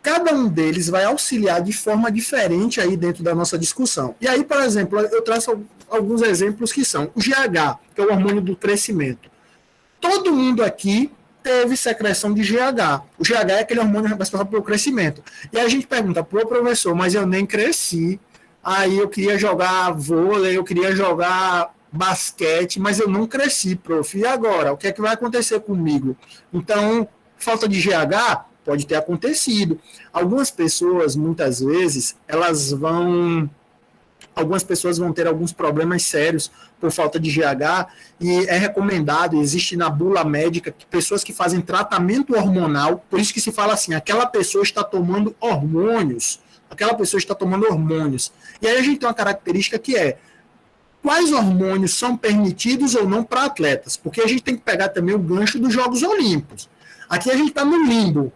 cada um deles vai auxiliar de forma diferente aí dentro da nossa discussão. E aí, por exemplo, eu traço alguns exemplos que são o GH, que é o hormônio do crescimento. Todo mundo aqui teve secreção de GH. O GH é aquele hormônio responsável pelo crescimento. E aí a gente pergunta, pô, professor, mas eu nem cresci. Aí eu queria jogar vôlei, eu queria jogar basquete, mas eu não cresci, prof. E agora? O que é que vai acontecer comigo? Então, falta de GH pode ter acontecido. Algumas pessoas, muitas vezes, algumas pessoas vão ter alguns problemas sérios por falta de GH, e é recomendado, existe na bula médica, que pessoas que fazem tratamento hormonal, por isso que se fala assim, aquela pessoa está tomando hormônios, E aí a gente tem uma característica que é, quais hormônios são permitidos ou não para atletas? Porque a gente tem que pegar também o gancho dos Jogos Olímpicos. Aqui a gente está no limbo,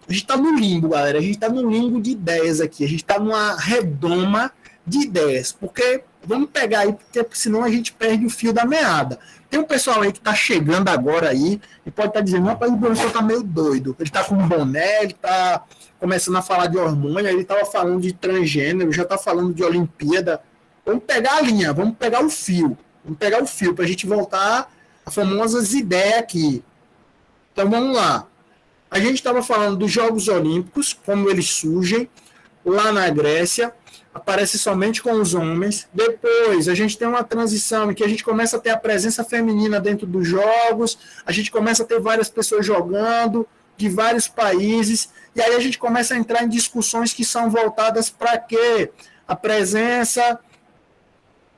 galera, a gente está no limbo de ideias aqui, a gente está numa redoma de ideias, porque vamos pegar aí, porque senão a gente perde o fio da meada. Tem um pessoal aí que está chegando agora aí e pode estar dizendo, rapaz, o professor está meio doido, ele está com um boné, ele está começando a falar de hormônio, ele estava falando de transgênero, já está falando de Olimpíada. Vamos pegar a linha, vamos pegar o fio para a gente voltar às famosas ideias aqui. Então vamos lá. A gente estava falando dos Jogos Olímpicos, como eles surgem lá na Grécia, aparece somente com os homens. Depois, a gente tem uma transição em que a gente começa a ter a presença feminina dentro dos jogos, a gente começa a ter várias pessoas jogando, de vários países, e aí a gente começa a entrar em discussões que são voltadas para quê? A presença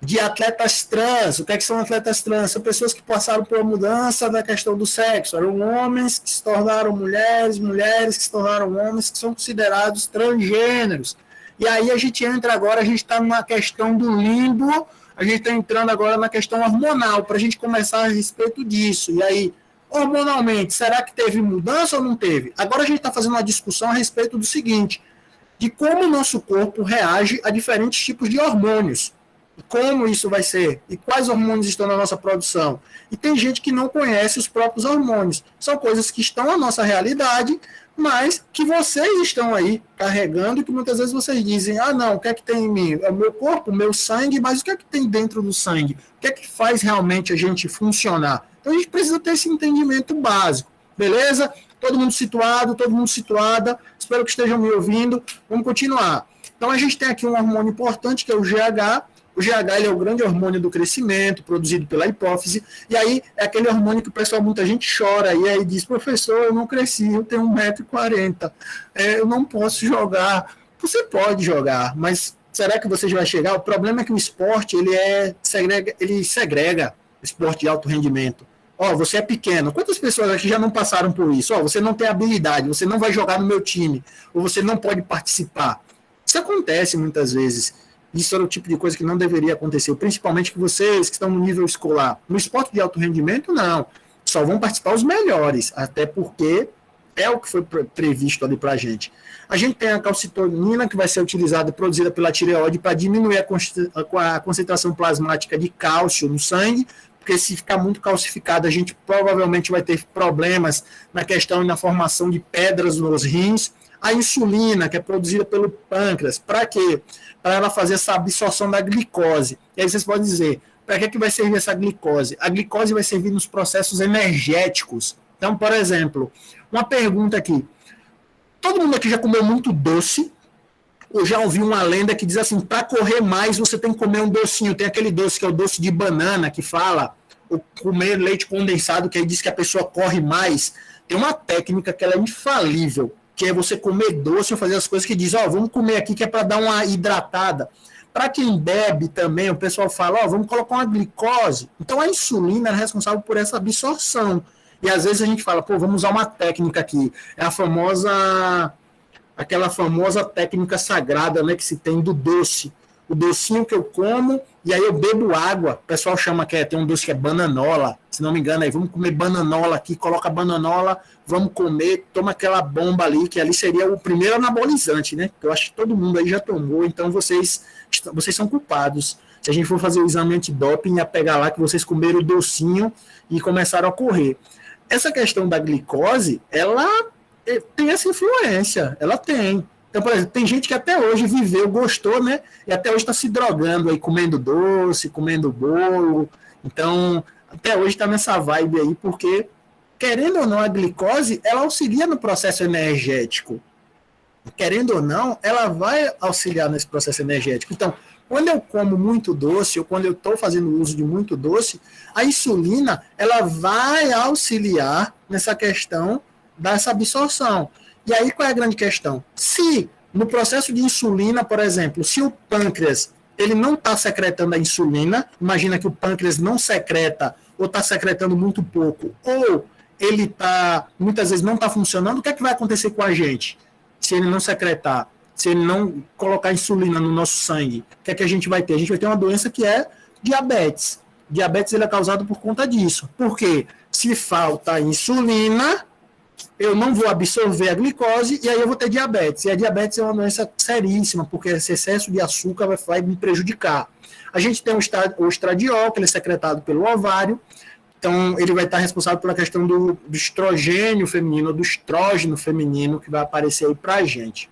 de atletas trans. O que é que são atletas trans? São pessoas que passaram por uma mudança da questão do sexo. Eram homens que se tornaram mulheres, mulheres que se tornaram homens, que são considerados transgêneros. E aí a gente entra agora, a gente está numa questão do limbo, a gente está entrando agora na questão hormonal, para a gente começar a respeito disso. E aí, hormonalmente, será que teve mudança ou não teve? Agora a gente está fazendo uma discussão a respeito do seguinte, de como o nosso corpo reage a diferentes tipos de hormônios. Como isso vai ser? E quais hormônios estão na nossa produção? E tem gente que não conhece os próprios hormônios. São coisas que estão na nossa realidade, mas que vocês estão aí carregando e que muitas vezes vocês dizem, não, o que é que tem em mim? É o meu corpo, o meu sangue, mas o que é que tem dentro do sangue? O que é que faz realmente a gente funcionar? Então a gente precisa ter esse entendimento básico, beleza? Todo mundo situado, todo mundo situada, espero que estejam me ouvindo. Vamos continuar. Então a gente tem aqui um hormônio importante que é o GH. O GH ele é o grande hormônio do crescimento, produzido pela hipófise, e aí é aquele hormônio que o pessoal, muita gente chora, e aí diz, professor, eu não cresci, eu tenho 1,40 m, eu não posso jogar. Você pode jogar, mas será que você já vai chegar? O problema é que o esporte, ele segrega o esporte de alto rendimento. Você é pequeno, quantas pessoas aqui já não passaram por isso? Você não tem habilidade, você não vai jogar no meu time, ou você não pode participar. Isso acontece muitas vezes. Isso era o tipo de coisa que não deveria acontecer, principalmente que vocês que estão no nível escolar. No esporte de alto rendimento, não. Só vão participar os melhores, até porque é o que foi previsto ali para a gente. A gente tem a calcitonina, que vai ser utilizada, produzida pela tireoide, para diminuir a concentração plasmática de cálcio no sangue, porque se ficar muito calcificado, a gente provavelmente vai ter problemas na questão e na formação de pedras nos rins. A insulina, que é produzida pelo pâncreas, para quê? Para ela fazer essa absorção da glicose. E aí vocês podem dizer, para que vai servir essa glicose? A glicose vai servir nos processos energéticos. Então, por exemplo, uma pergunta aqui. Todo mundo aqui já comeu muito doce? Ou já ouviu uma lenda que diz assim, para correr mais você tem que comer um docinho. Tem aquele doce que é o doce de banana, que fala, ou comer leite condensado, que aí diz que a pessoa corre mais. Tem uma técnica que ela é infalível, que é você comer doce ou fazer as coisas que diz, vamos comer aqui que é para dar uma hidratada. Para quem bebe também, o pessoal fala, vamos colocar uma glicose. Então a insulina é responsável por essa absorção. E às vezes a gente fala, vamos usar uma técnica aqui. É aquela famosa técnica sagrada, né, que se tem do doce. O docinho que eu como, e aí eu bebo água. O pessoal chama tem um doce que é bananola, se não me engano, aí vamos comer bananola aqui, coloca bananola, vamos comer, toma aquela bomba ali, que ali seria o primeiro anabolizante, né? Eu acho que todo mundo aí já tomou, então vocês são culpados. Se a gente for fazer o exame antidoping, ia pegar lá que vocês comeram o docinho e começaram a correr. Essa questão da glicose, ela tem essa influência, ela tem. Então, por exemplo, tem gente que até hoje viveu, gostou, né? E até hoje está se drogando aí, comendo doce, comendo bolo. Então, até hoje está nessa vibe aí, porque querendo ou não, a glicose, ela auxilia no processo energético. Querendo ou não, ela vai auxiliar nesse processo energético. Então, quando eu como muito doce, ou quando eu estou fazendo uso de muito doce, a insulina, ela vai auxiliar nessa questão dessa absorção. E aí, qual é a grande questão? Se, no processo de insulina, por exemplo, se o pâncreas, ele não está secretando a insulina, imagina que o pâncreas não secreta, ou está secretando muito pouco, ou ele muitas vezes não está funcionando, o que é que vai acontecer com a gente? Se ele não secretar, se ele não colocar insulina no nosso sangue, o que é que a gente vai ter? A gente vai ter uma doença que é diabetes. Diabetes ele é causado por conta disso. Por quê? Se falta insulina, eu não vou absorver a glicose e aí eu vou ter diabetes. E a diabetes é uma doença seríssima, porque esse excesso de açúcar vai me prejudicar. A gente tem o estradiol, que ele é secretado pelo ovário, então ele vai estar responsável pela questão do estrogênio feminino, do estrógeno feminino, que vai aparecer aí para a gente.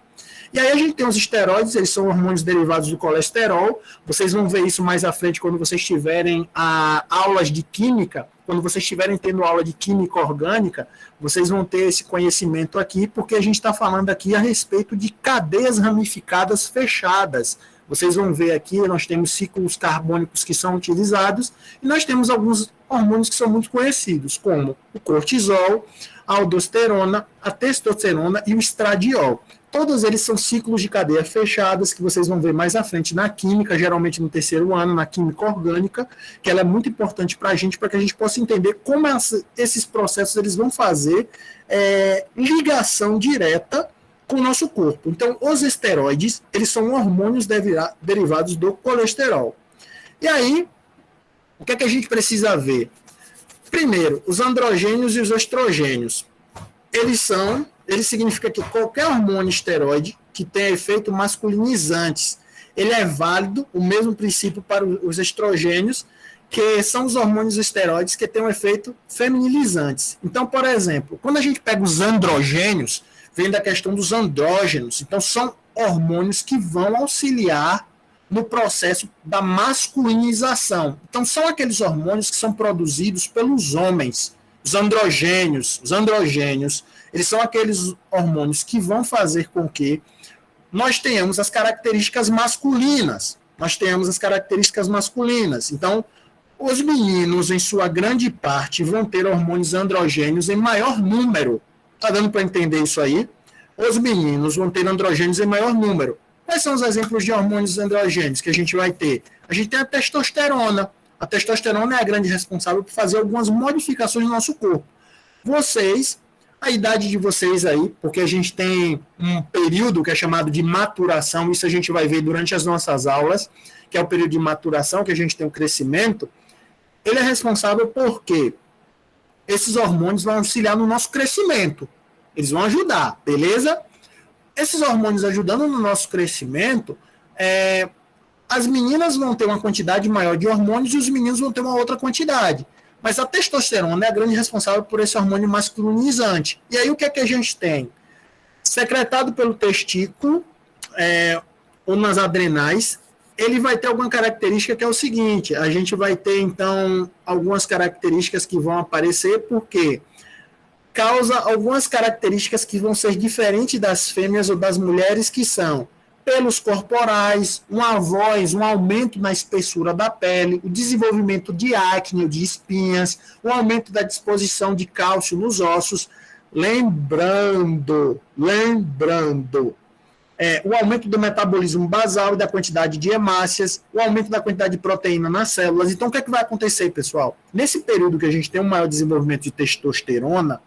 E aí a gente tem os esteroides, eles são hormônios derivados do colesterol. Vocês vão ver isso mais à frente quando vocês tiverem aulas de química. Quando vocês estiverem tendo aula de química orgânica, vocês vão ter esse conhecimento aqui, porque a gente está falando aqui a respeito de cadeias ramificadas fechadas. Vocês vão ver aqui, nós temos ciclos carbônicos que são utilizados, e nós temos alguns hormônios que são muito conhecidos, como o cortisol, a aldosterona, a testosterona e o estradiol. Todos eles são ciclos de cadeia fechadas, que vocês vão ver mais à frente na química, geralmente no terceiro ano, na química orgânica, que ela é muito importante para que a gente possa entender como esses processos eles vão fazer ligação direta com o nosso corpo. Então, os esteroides, eles são hormônios derivados do colesterol. E aí, o que é que a gente precisa ver? Primeiro, os androgênios e os estrogênios. Eles significa que qualquer hormônio esteroide que tenha efeito masculinizantes, ele é válido, o mesmo princípio para os estrogênios, que são os hormônios esteroides que têm um efeito feminilizantes. Então, por exemplo, quando a gente pega os androgênios, vem da questão dos andrógenos. Então, são hormônios que vão auxiliar no processo da masculinização. Então, são aqueles hormônios que são produzidos pelos homens. Os androgênios, eles são aqueles hormônios que vão fazer com que nós tenhamos as características masculinas. Então, os meninos, em sua grande parte, vão ter hormônios androgênios em maior número. Está dando para entender isso aí? Os meninos vão ter androgênios em maior número. Quais são os exemplos de hormônios androgênios que a gente vai ter? A gente tem a testosterona. A testosterona é a grande responsável por fazer algumas modificações no nosso corpo. A idade de vocês aí, porque a gente tem um período que é chamado de maturação, isso a gente vai ver durante as nossas aulas, que é o período de maturação, que a gente tem o crescimento, ele é responsável porque esses hormônios vão auxiliar no nosso crescimento. Eles vão ajudar, beleza? Esses hormônios ajudando no nosso crescimento, as meninas vão ter uma quantidade maior de hormônios e os meninos vão ter uma outra quantidade. Mas a testosterona é a grande responsável por esse hormônio masculinizante. E aí o que é que a gente tem? Secretado pelo testículo ou nas adrenais, ele vai ter alguma característica que é o seguinte, a gente vai ter, então, algumas características que vão aparecer, porque causa algumas características que vão ser diferentes das fêmeas ou das mulheres, que são pelos corporais, uma voz, um aumento na espessura da pele, o desenvolvimento de acne, de espinhas, o aumento da disposição de cálcio nos ossos, lembrando, o aumento do metabolismo basal e da quantidade de hemácias, o aumento da quantidade de proteína nas células. Então, o que é que vai acontecer, pessoal? Nesse período que a gente tem um maior desenvolvimento de testosterona,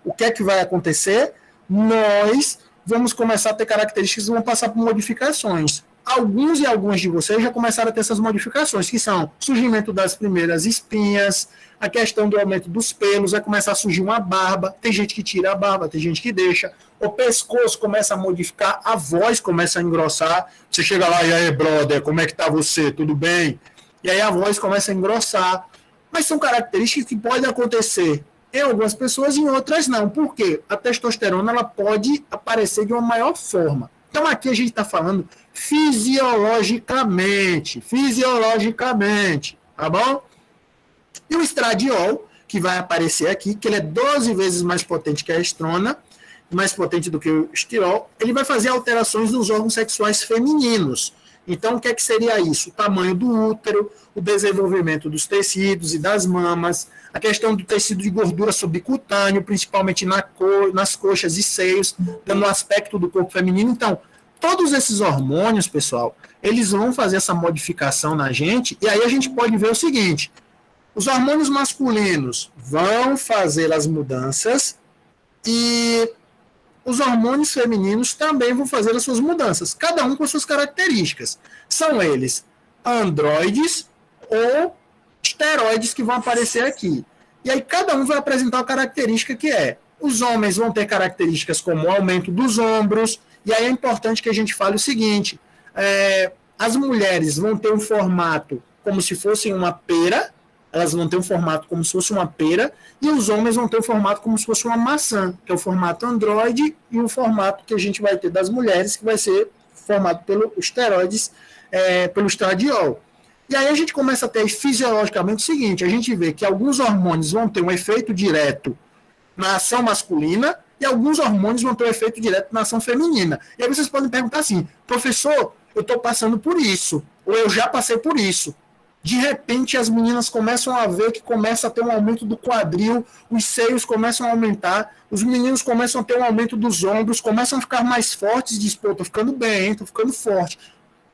o que é que vai acontecer? Nós vamos começar a ter características que vão passar por modificações. Alguns e algumas de vocês já começaram a ter essas modificações, que são surgimento das primeiras espinhas, a questão do aumento dos pelos, vai começar a surgir uma barba, tem gente que tira a barba, tem gente que deixa, o pescoço começa a modificar, a voz começa a engrossar, você chega lá, e aí, brother, como é que tá você, tudo bem? E aí a voz começa a engrossar, mas são características que podem acontecer em algumas pessoas e em outras não. Por quê? A testosterona ela pode aparecer de uma maior forma. Então aqui a gente está falando fisiologicamente, tá bom? E o estradiol, que vai aparecer aqui, que ele é 12 vezes mais potente que a estrona, mais potente do que o estirol, ele vai fazer alterações nos órgãos sexuais femininos. Então, o que é que seria isso? O tamanho do útero, o desenvolvimento dos tecidos e das mamas, a questão do tecido de gordura subcutâneo, principalmente nas coxas e seios, dando um aspecto do corpo feminino. Então, todos esses hormônios, pessoal, eles vão fazer essa modificação na gente, e aí a gente pode ver o seguinte: os hormônios masculinos vão fazer as mudanças e os hormônios femininos também vão fazer as suas mudanças, cada um com as suas características. São eles androides ou esteroides que vão aparecer aqui. E aí cada um vai apresentar uma característica que é: os homens vão ter características como o aumento dos ombros, e aí é importante que a gente fale o seguinte: as mulheres vão ter um formato como se fossem uma pera, elas vão ter um formato como se fosse uma pera, e os homens vão ter um formato como se fosse uma maçã, que é o formato androide, e o formato que a gente vai ter das mulheres, que vai ser formado pelo esteroides, pelo estradiol. E aí a gente começa a ter fisiologicamente o seguinte: a gente vê que alguns hormônios vão ter um efeito direto na ação masculina, e alguns hormônios vão ter um efeito direto na ação feminina. E aí vocês podem perguntar assim: professor, eu estou passando por isso, ou eu já passei por isso. De repente, as meninas começam a ver que começa a ter um aumento do quadril, os seios começam a aumentar, os meninos começam a ter um aumento dos ombros, começam a ficar mais fortes, diz: pô, tô ficando bem, tô ficando forte.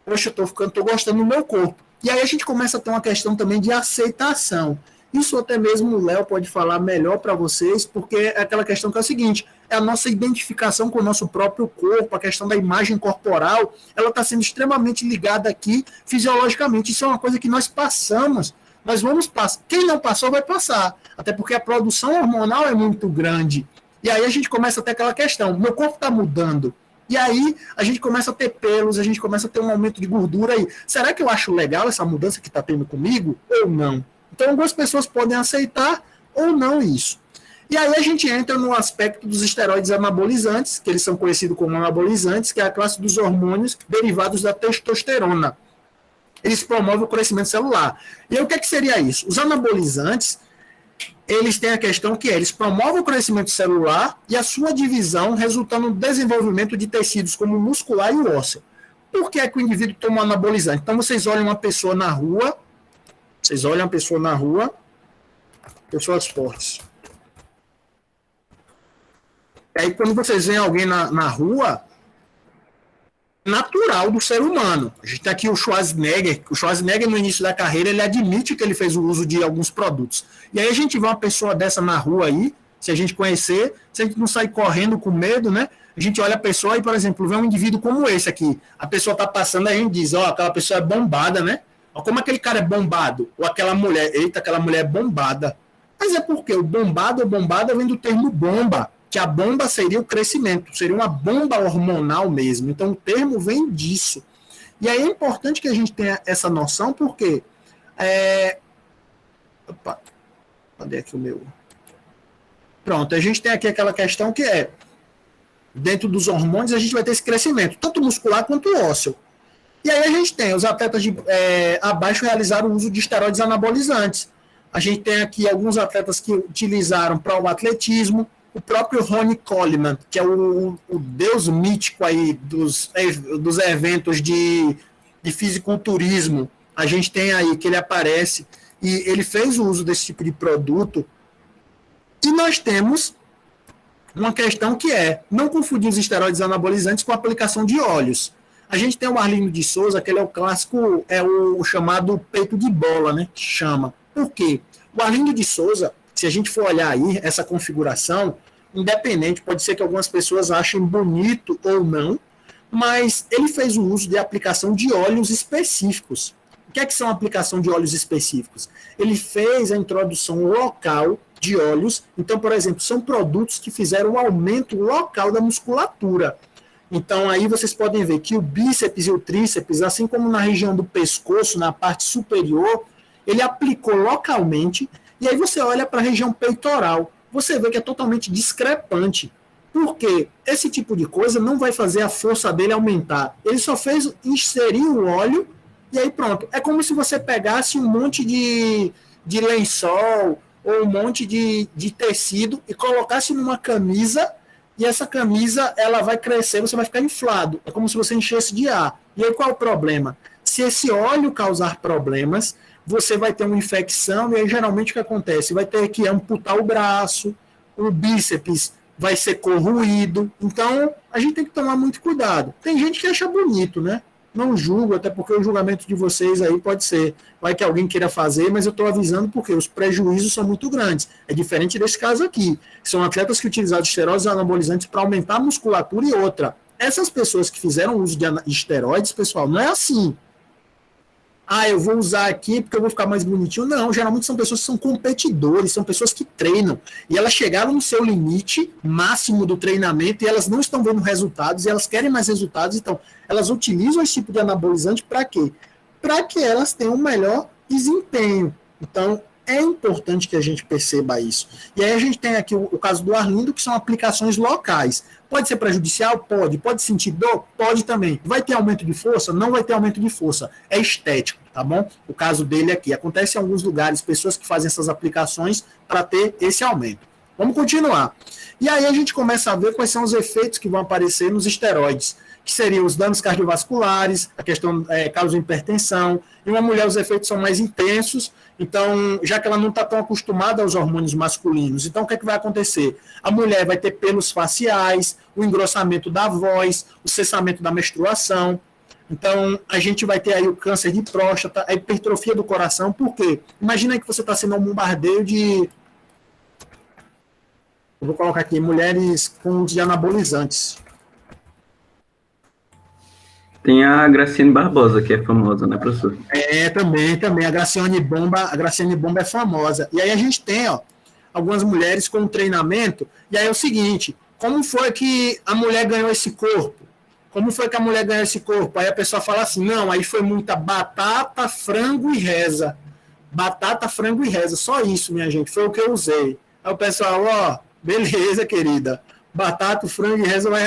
Poxa, tô gostando do meu corpo. E aí a gente começa a ter uma questão também de aceitação. Isso até mesmo o Léo pode falar melhor para vocês, porque é aquela questão que é o seguinte: é a nossa identificação com o nosso próprio corpo, a questão da imagem corporal, ela está sendo extremamente ligada aqui fisiologicamente. Isso é uma coisa que nós passamos, nós vamos passar. Quem não passou vai passar, até porque a produção hormonal é muito grande. E aí a gente começa a ter aquela questão: meu corpo está mudando. E aí a gente começa a ter pelos, a gente começa a ter um aumento de gordura aí. Será que eu acho legal essa mudança que está tendo comigo ou não? Então, algumas pessoas podem aceitar ou não isso. E aí a gente entra no aspecto dos esteroides anabolizantes, que eles são conhecidos como anabolizantes, que é a classe dos hormônios derivados da testosterona. Eles promovem o crescimento celular. E aí o que é que seria isso? Os anabolizantes, eles têm a questão que eles promovem o crescimento celular e a sua divisão, resultando no desenvolvimento de tecidos como o muscular e o ósseo. Por que é que o indivíduo toma anabolizante? Então, vocês olham uma pessoa na rua, pessoas fortes. E aí, quando vocês veem alguém na rua, natural do ser humano. A gente tem aqui o Schwarzenegger. O Schwarzenegger, no início da carreira, ele admite que ele fez o uso de alguns produtos. E aí a gente vê uma pessoa dessa na rua aí, se a gente conhecer, se a gente não sair correndo com medo, né? A gente olha a pessoa e, por exemplo, vê um indivíduo como esse aqui. A pessoa está passando, aí a gente diz: ó, aquela pessoa é bombada, né? Como aquele cara é bombado, ou aquela mulher, eita, aquela mulher é bombada. Mas é porque o bombado ou bombada vem do termo bomba, que a bomba seria o crescimento, seria uma bomba hormonal mesmo. Então o termo vem disso. E aí é importante que a gente tenha essa noção, porque opa, cadê aqui o meu? Pronto, a gente tem aqui aquela questão que é: dentro dos hormônios a gente vai ter esse crescimento, tanto muscular quanto ósseo. E aí a gente tem os atletas abaixo realizaram o uso de esteroides anabolizantes. A gente tem aqui alguns atletas que utilizaram para o atletismo, o próprio Ronnie Coleman, que é o deus mítico aí dos eventos de fisiculturismo. A gente tem aí que ele aparece e ele fez o uso desse tipo de produto. E nós temos uma questão que é não confundir os esteroides anabolizantes com a aplicação de óleos. A gente tem o Arlindo de Souza, que ele é o clássico, é o chamado peito de bola, né? Que chama. Por quê? O Arlindo de Souza, se a gente for olhar aí essa configuração, independente, pode ser que algumas pessoas achem bonito ou não, mas ele fez o uso de aplicação de óleos específicos. O que é que são aplicação de óleos específicos? Ele fez a introdução local de óleos. Então, por exemplo, são produtos que fizeram um aumento local da musculatura. Então, aí vocês podem ver que o bíceps e o tríceps, assim como na região do pescoço, na parte superior, ele aplicou localmente, e aí você olha para a região peitoral, você vê que é totalmente discrepante. Por quê? Esse tipo de coisa não vai fazer a força dele aumentar. Ele só fez inserir o óleo, e aí pronto. É como se você pegasse um monte de lençol, ou um monte de tecido e colocasse numa camisa, e essa camisa ela vai crescer, você vai ficar inflado. É como se você enchesse de ar. E aí qual é o problema? Se esse óleo causar problemas, você vai ter uma infecção, e aí geralmente o que acontece? Vai ter que amputar o braço, o bíceps vai ser corroído. Então, a gente tem que tomar muito cuidado. Tem gente que acha bonito, né? Não julgo, até porque o julgamento de vocês aí pode ser, vai que alguém queira fazer, mas eu estou avisando porque os prejuízos são muito grandes. É diferente desse caso aqui. São atletas que utilizaram esteroides anabolizantes para aumentar a musculatura e outra. Essas pessoas que fizeram uso de esteroides, pessoal, não é assim. Eu vou usar aqui porque eu vou ficar mais bonitinho. Não, geralmente são pessoas que são competidores, são pessoas que treinam. E elas chegaram no seu limite máximo do treinamento e elas não estão vendo resultados e elas querem mais resultados. Então, elas utilizam esse tipo de anabolizante para quê? Para que elas tenham um melhor desempenho. Então, é importante que a gente perceba isso. E aí a gente tem aqui o caso do Arlindo, que são aplicações locais. Pode ser prejudicial? Pode. Pode sentir dor? Pode também. Vai ter aumento de força? Não vai ter aumento de força. É estético, tá bom? O caso dele aqui. Acontece em alguns lugares, pessoas que fazem essas aplicações para ter esse aumento. Vamos continuar. E aí a gente começa a ver quais são os efeitos que vão aparecer nos esteroides, que seriam os danos cardiovasculares, a questão causa hipertensão. Em uma mulher os efeitos são mais intensos, então, já que ela não está tão acostumada aos hormônios masculinos, então o que é que vai acontecer? A mulher vai ter pelos faciais, o engrossamento da voz, o cessamento da menstruação. Então, a gente vai ter aí o câncer de próstata, a hipertrofia do coração. Por quê? Imagina aí que você está sendo um bombardeio de... Eu vou colocar aqui, mulheres com de anabolizantes. Tem a Graciane Barbosa, que é famosa, né, professor? Também. A Graciane Bomba é famosa. E aí a gente tem, algumas mulheres com treinamento, e aí é o seguinte, como foi que a mulher ganhou esse corpo? Como foi que a mulher ganhou esse corpo? Aí a pessoa fala assim, não, aí foi muita batata, frango e reza. Batata, frango e reza, só isso, minha gente, foi o que eu usei. Aí o pessoal, beleza, querida, batata, frango e reza vai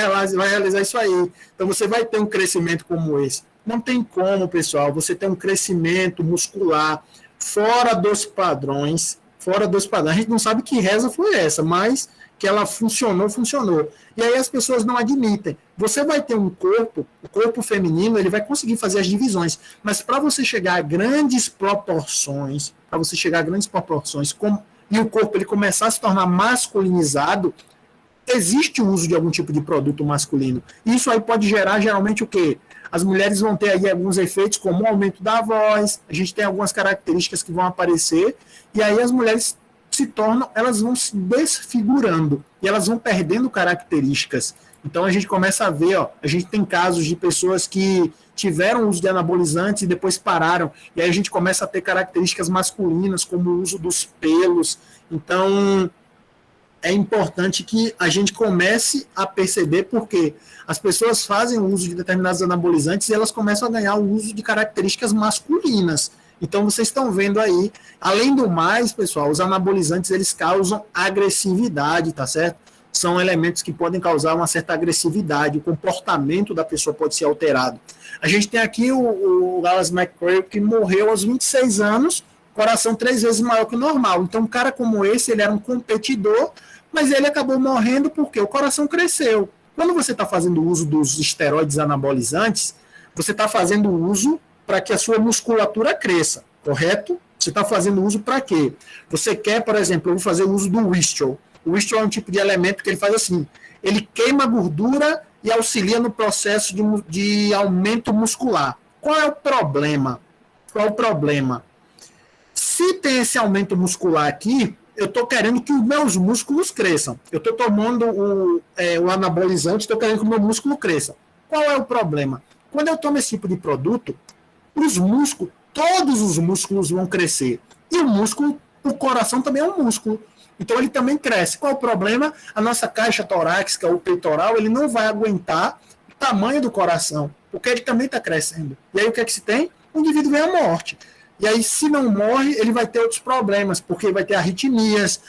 realizar isso aí. Então você vai ter um crescimento como esse. Não tem como, pessoal, você ter um crescimento muscular fora dos padrões. A gente não sabe que reza foi essa, mas que ela funcionou. E aí as pessoas não admitem. Você vai ter um corpo, o corpo feminino, ele vai conseguir fazer as divisões, mas para você chegar a grandes proporções, e o corpo ele começar a se tornar masculinizado, existe o uso de algum tipo de produto masculino. Isso aí pode gerar, geralmente, o quê? As mulheres vão ter aí alguns efeitos, como o aumento da voz, a gente tem algumas características que vão aparecer, e aí as mulheres elas vão se desfigurando, e elas vão perdendo características. Então a gente começa a ver, a gente tem casos de pessoas que tiveram uso de anabolizantes e depois pararam, e aí a gente começa a ter características masculinas, como o uso dos pelos. Então, é importante que a gente comece a perceber porque as pessoas fazem o uso de determinados anabolizantes e elas começam a ganhar o uso de características masculinas. Então, vocês estão vendo aí, além do mais, pessoal, os anabolizantes, eles causam agressividade, tá certo? São elementos que podem causar uma certa agressividade, o comportamento da pessoa pode ser alterado. A gente tem aqui o Dallas McCray, que morreu aos 26 anos, coração 3 vezes maior que o normal. Então, um cara como esse, ele era um competidor, mas ele acabou morrendo porque o coração cresceu. Quando você está fazendo uso dos esteroides anabolizantes, você está fazendo uso para que a sua musculatura cresça, correto? Você está fazendo uso para quê? Você quer, por exemplo, eu vou fazer o uso do Wistel. O Wistel é um tipo de elemento que ele faz assim, ele queima gordura e auxilia no processo de aumento muscular. Qual é o problema? Se tem esse aumento muscular aqui, eu estou querendo que os meus músculos cresçam. Eu estou tomando o anabolizante, estou querendo que o meu músculo cresça. Qual é o problema? Quando eu tomo esse tipo de produto, todos os músculos vão crescer. E o coração também é um músculo. Então ele também cresce. Qual é o problema? A nossa caixa torácica, o peitoral, ele não vai aguentar o tamanho do coração, porque ele também está crescendo. E aí o que é que se tem? O indivíduo vem à morte. E aí, se não morre, ele vai ter outros problemas, porque vai ter arritmias,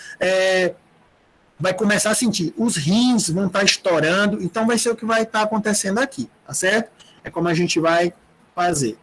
vai começar a sentir, os rins vão estar estourando, então vai ser o que vai estar acontecendo aqui, tá certo? É como a gente vai fazer.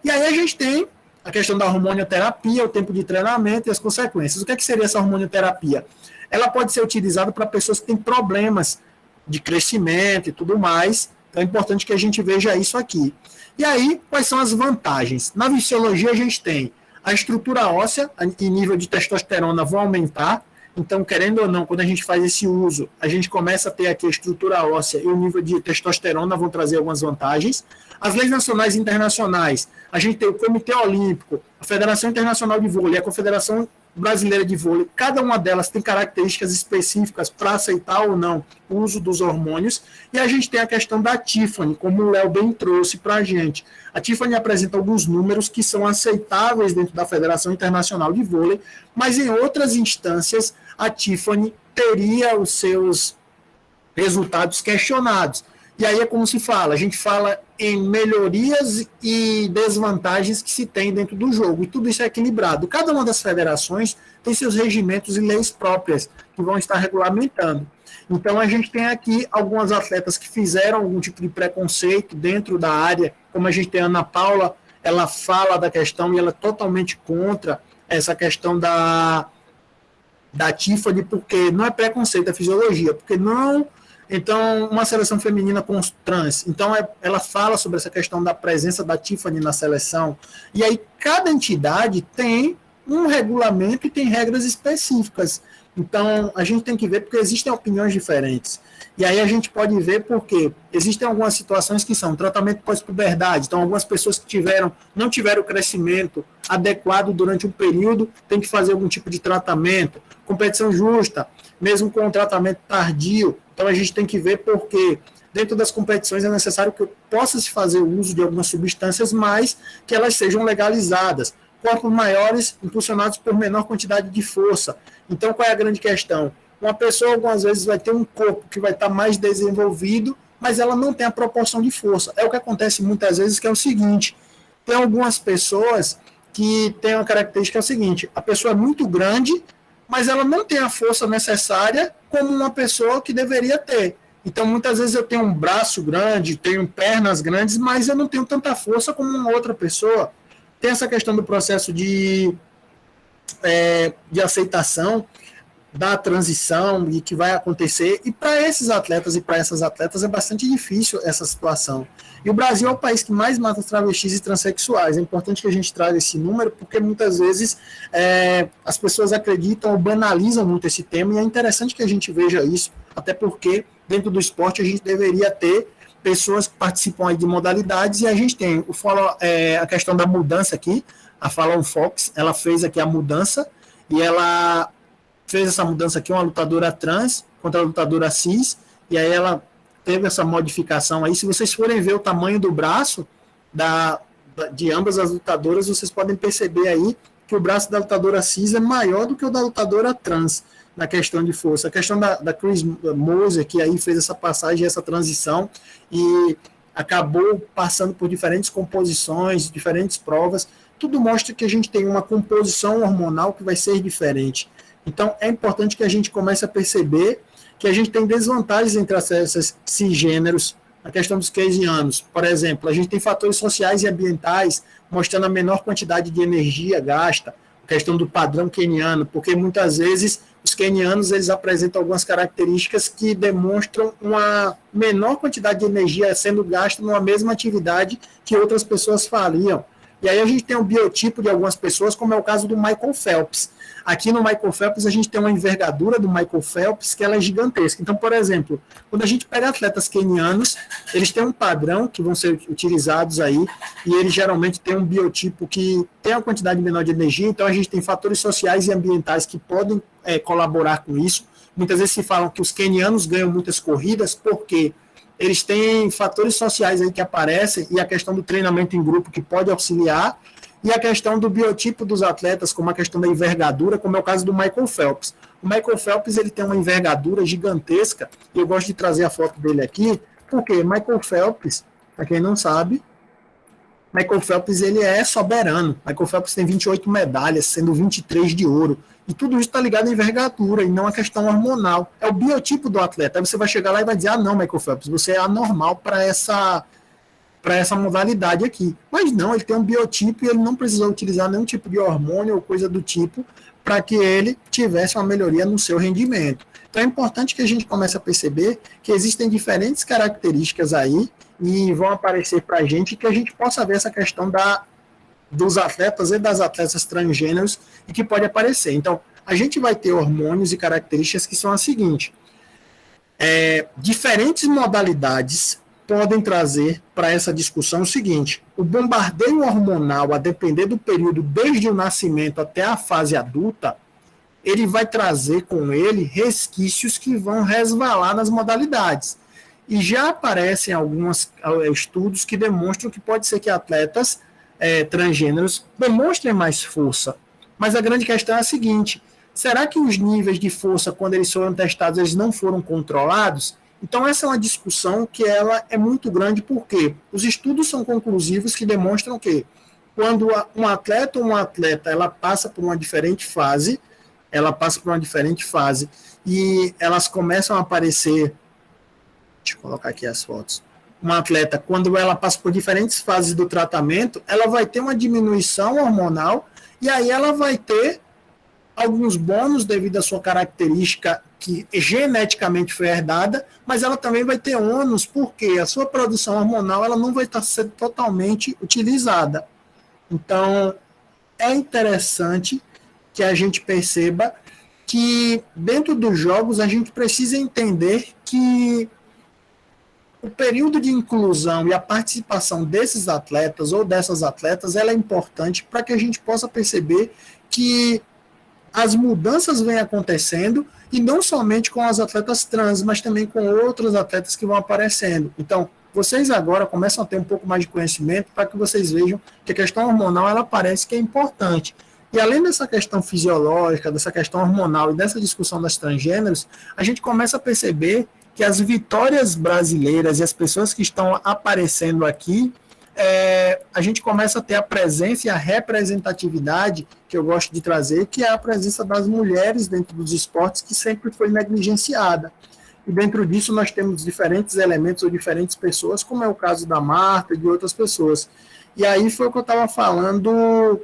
E aí a gente tem a questão da hormonioterapia, o tempo de treinamento e as consequências. O que seria essa hormonioterapia? Ela pode ser utilizada para pessoas que têm problemas de crescimento e tudo mais, então é importante que a gente veja isso aqui. E aí, quais são as vantagens? Na fisiologia, a gente tem a estrutura óssea e nível de testosterona vão aumentar, então, querendo ou não, quando a gente faz esse uso, a gente começa a ter aqui a estrutura óssea e o nível de testosterona vão trazer algumas vantagens. As leis nacionais e internacionais, a gente tem o Comitê Olímpico, a Federação Internacional de Vôlei, a Confederação Brasileira de Vôlei, cada uma delas tem características específicas para aceitar ou não o uso dos hormônios, e a gente tem a questão da Tiffany, como o Léo bem trouxe para a gente. A Tiffany apresenta alguns números que são aceitáveis dentro da Federação Internacional de Vôlei, mas em outras instâncias a Tiffany teria os seus resultados questionados. E aí é como se fala, a gente fala em melhorias e desvantagens que se tem dentro do jogo, e tudo isso é equilibrado. Cada uma das federações tem seus regimentos e leis próprias que vão estar regulamentando. Então a gente tem aqui algumas atletas que fizeram algum tipo de preconceito dentro da área, como a gente tem a Ana Paula, ela fala da questão e ela é totalmente contra essa questão da Tiffany, porque não é preconceito, é fisiologia, porque não... Então, uma seleção feminina com os trans. Então, ela fala sobre essa questão da presença da Tiffany na seleção. E aí, cada entidade tem um regulamento e tem regras específicas. Então, a gente tem que ver porque existem opiniões diferentes. E aí a gente pode ver porque existem algumas situações que são tratamento pós-puberdade. Então, algumas pessoas que não tiveram o crescimento adequado durante um período, tem que fazer algum tipo de tratamento. Competição justa, mesmo com um tratamento tardio. Então, a gente tem que ver porque dentro das competições é necessário que possa se fazer o uso de algumas substâncias, mas que elas sejam legalizadas. Corpos maiores impulsionados por menor quantidade de força. Então, qual é a grande questão? Uma pessoa, algumas vezes, vai ter um corpo que vai estar mais desenvolvido, mas ela não tem a proporção de força. É o que acontece muitas vezes, que é o seguinte, tem algumas pessoas que têm uma característica, é o seguinte, a pessoa é muito grande, mas ela não tem a força necessária como uma pessoa que deveria ter. Então, muitas vezes eu tenho um braço grande, tenho pernas grandes, mas eu não tenho tanta força como uma outra pessoa. Tem essa questão do processo de aceitação da transição e que vai acontecer, e para esses atletas e para essas atletas é bastante difícil essa situação. E o Brasil é o país que mais mata travestis e transexuais. É importante que a gente traga esse número, porque muitas vezes as pessoas acreditam ou banalizam muito esse tema, e é interessante que a gente veja isso, até porque dentro do esporte a gente deveria ter pessoas que participam aí de modalidades, e a gente tem a questão da mudança aqui, a Fallon Fox, ela fez aqui a mudança, e ela fez essa mudança aqui, uma lutadora trans contra a lutadora cis, e aí ela teve essa modificação aí. Se vocês forem ver o tamanho do braço de ambas as lutadoras, vocês podem perceber aí que o braço da lutadora cis é maior do que o da lutadora trans, na questão de força. A questão da Chris Moser, que aí fez essa passagem, essa transição, e acabou passando por diferentes composições, diferentes provas, tudo mostra que a gente tem uma composição hormonal que vai ser diferente. Então, é importante que a gente comece a perceber que a gente tem desvantagens entre essas cisgêneros, a questão dos keynesianos. Por exemplo, a gente tem fatores sociais e ambientais mostrando a menor quantidade de energia gasta, a questão do padrão queniano, porque muitas vezes os quenianos eles apresentam algumas características que demonstram uma menor quantidade de energia sendo gasta numa mesma atividade que outras pessoas fariam. E aí a gente tem um biotipo de algumas pessoas, como é o caso do Michael Phelps. Aqui no Michael Phelps a gente tem uma envergadura do Michael Phelps que ela é gigantesca. Então, por exemplo, quando a gente pega atletas quenianos, eles têm um padrão que vão ser utilizados aí, e eles geralmente têm um biotipo que tem uma quantidade menor de energia, então a gente tem fatores sociais e ambientais que podem colaborar com isso. Muitas vezes se falam que os quenianos ganham muitas corridas porque eles têm fatores sociais aí que aparecem, e a questão do treinamento em grupo que pode auxiliar, e a questão do biotipo dos atletas, como a questão da envergadura, como é o caso do Michael Phelps. O Michael Phelps ele tem uma envergadura gigantesca, e eu gosto de trazer a foto dele aqui, porque Michael Phelps, para quem não sabe, Michael Phelps ele é soberano. Michael Phelps tem 28 medalhas, sendo 23 de ouro. E tudo isso está ligado à envergadura e não à questão hormonal. É o biotipo do atleta. Aí você vai chegar lá e vai dizer, não, Michael Phelps, você é anormal para para essa modalidade aqui. Mas não, ele tem um biotipo e ele não precisou utilizar nenhum tipo de hormônio ou coisa do tipo para que ele tivesse uma melhoria no seu rendimento. Então é importante que a gente comece a perceber que existem diferentes características aí e vão aparecer para a gente, que a gente possa ver essa questão dos atletas e das atletas transgêneros e que pode aparecer. Então, a gente vai ter hormônios e características que são as seguintes. Diferentes modalidades podem trazer para essa discussão o seguinte: o bombardeio hormonal, a depender do período desde o nascimento até a fase adulta, ele vai trazer com ele resquícios que vão resvalar nas modalidades. E já aparecem alguns estudos que demonstram que pode ser que atletas transgêneros demonstrem mais força. Mas a grande questão é a seguinte: será que os níveis de força, quando eles foram testados, eles não foram controlados? Então essa é uma discussão que ela é muito grande, porque os estudos são conclusivos que demonstram que quando um atleta ou uma atleta ela passa por uma diferente fase e elas começam a aparecer, deixa eu colocar aqui as fotos, uma atleta, quando ela passa por diferentes fases do tratamento, ela vai ter uma diminuição hormonal e aí ela vai ter alguns bônus devido à sua característica que geneticamente foi herdada, mas ela também vai ter ônus porque a sua produção hormonal ela não vai estar sendo totalmente utilizada. Então, é interessante que a gente perceba que dentro dos jogos a gente precisa entender que o período de inclusão e a participação desses atletas ou dessas atletas ela é importante para que a gente possa perceber que as mudanças vêm acontecendo, e não somente com as atletas trans, mas também com outros atletas que vão aparecendo. Então, vocês agora começam a ter um pouco mais de conhecimento para que vocês vejam que a questão hormonal ela parece que é importante. E além dessa questão fisiológica, dessa questão hormonal e dessa discussão das transgêneros, a gente começa a perceber que as vitórias brasileiras e as pessoas que estão aparecendo aqui, a gente começa a ter a presença e a representatividade que eu gosto de trazer, que é a presença das mulheres dentro dos esportes, que sempre foi negligenciada. E dentro disso nós temos diferentes elementos ou diferentes pessoas, como é o caso da Marta e de outras pessoas. E aí foi o que eu estava falando,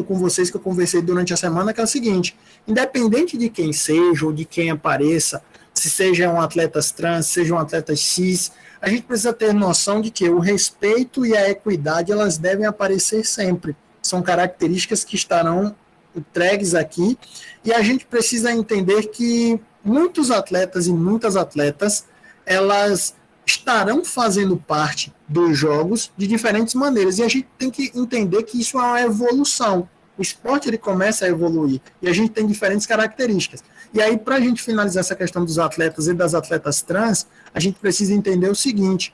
com vocês, que eu conversei durante a semana, que é o seguinte: independente de quem seja ou de quem apareça, se sejam atletas trans, sejam atletas cis, a gente precisa ter noção de que o respeito e a equidade elas devem aparecer sempre. São características que estarão entregues aqui, e a gente precisa entender que muitos atletas e muitas atletas elas estarão fazendo parte dos jogos de diferentes maneiras, e a gente tem que entender que isso é uma evolução. O esporte ele começa a evoluir e a gente tem diferentes características. E aí, para a gente finalizar essa questão dos atletas e das atletas trans, a gente precisa entender o seguinte: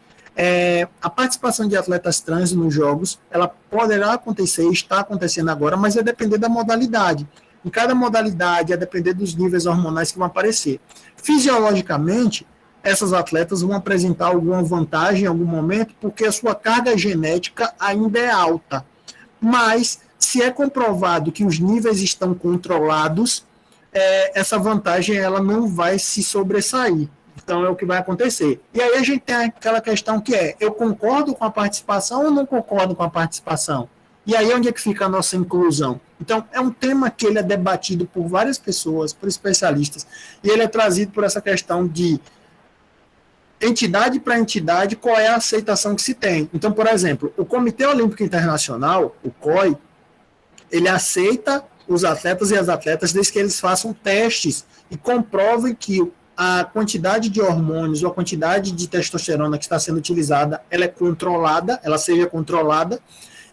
a participação de atletas trans nos jogos, ela poderá acontecer, está acontecendo agora, mas vai depender da modalidade. Em cada modalidade, vai depender dos níveis hormonais que vão aparecer. Fisiologicamente, essas atletas vão apresentar alguma vantagem em algum momento, porque a sua carga genética ainda é alta. Mas, se é comprovado que os níveis estão controlados, essa vantagem ela não vai se sobressair. Então, é o que vai acontecer. E aí a gente tem aquela questão que eu concordo com a participação ou não concordo com a participação? E aí onde é que fica a nossa inclusão? Então, é um tema que ele é debatido por várias pessoas, por especialistas, e ele é trazido por essa questão de entidade para entidade, qual é a aceitação que se tem. Então, por exemplo, o Comitê Olímpico Internacional, o COI, ele aceita os atletas e as atletas desde que eles façam testes e comprovem que a quantidade de hormônios ou a quantidade de testosterona que está sendo utilizada, ela é controlada, ela seja controlada,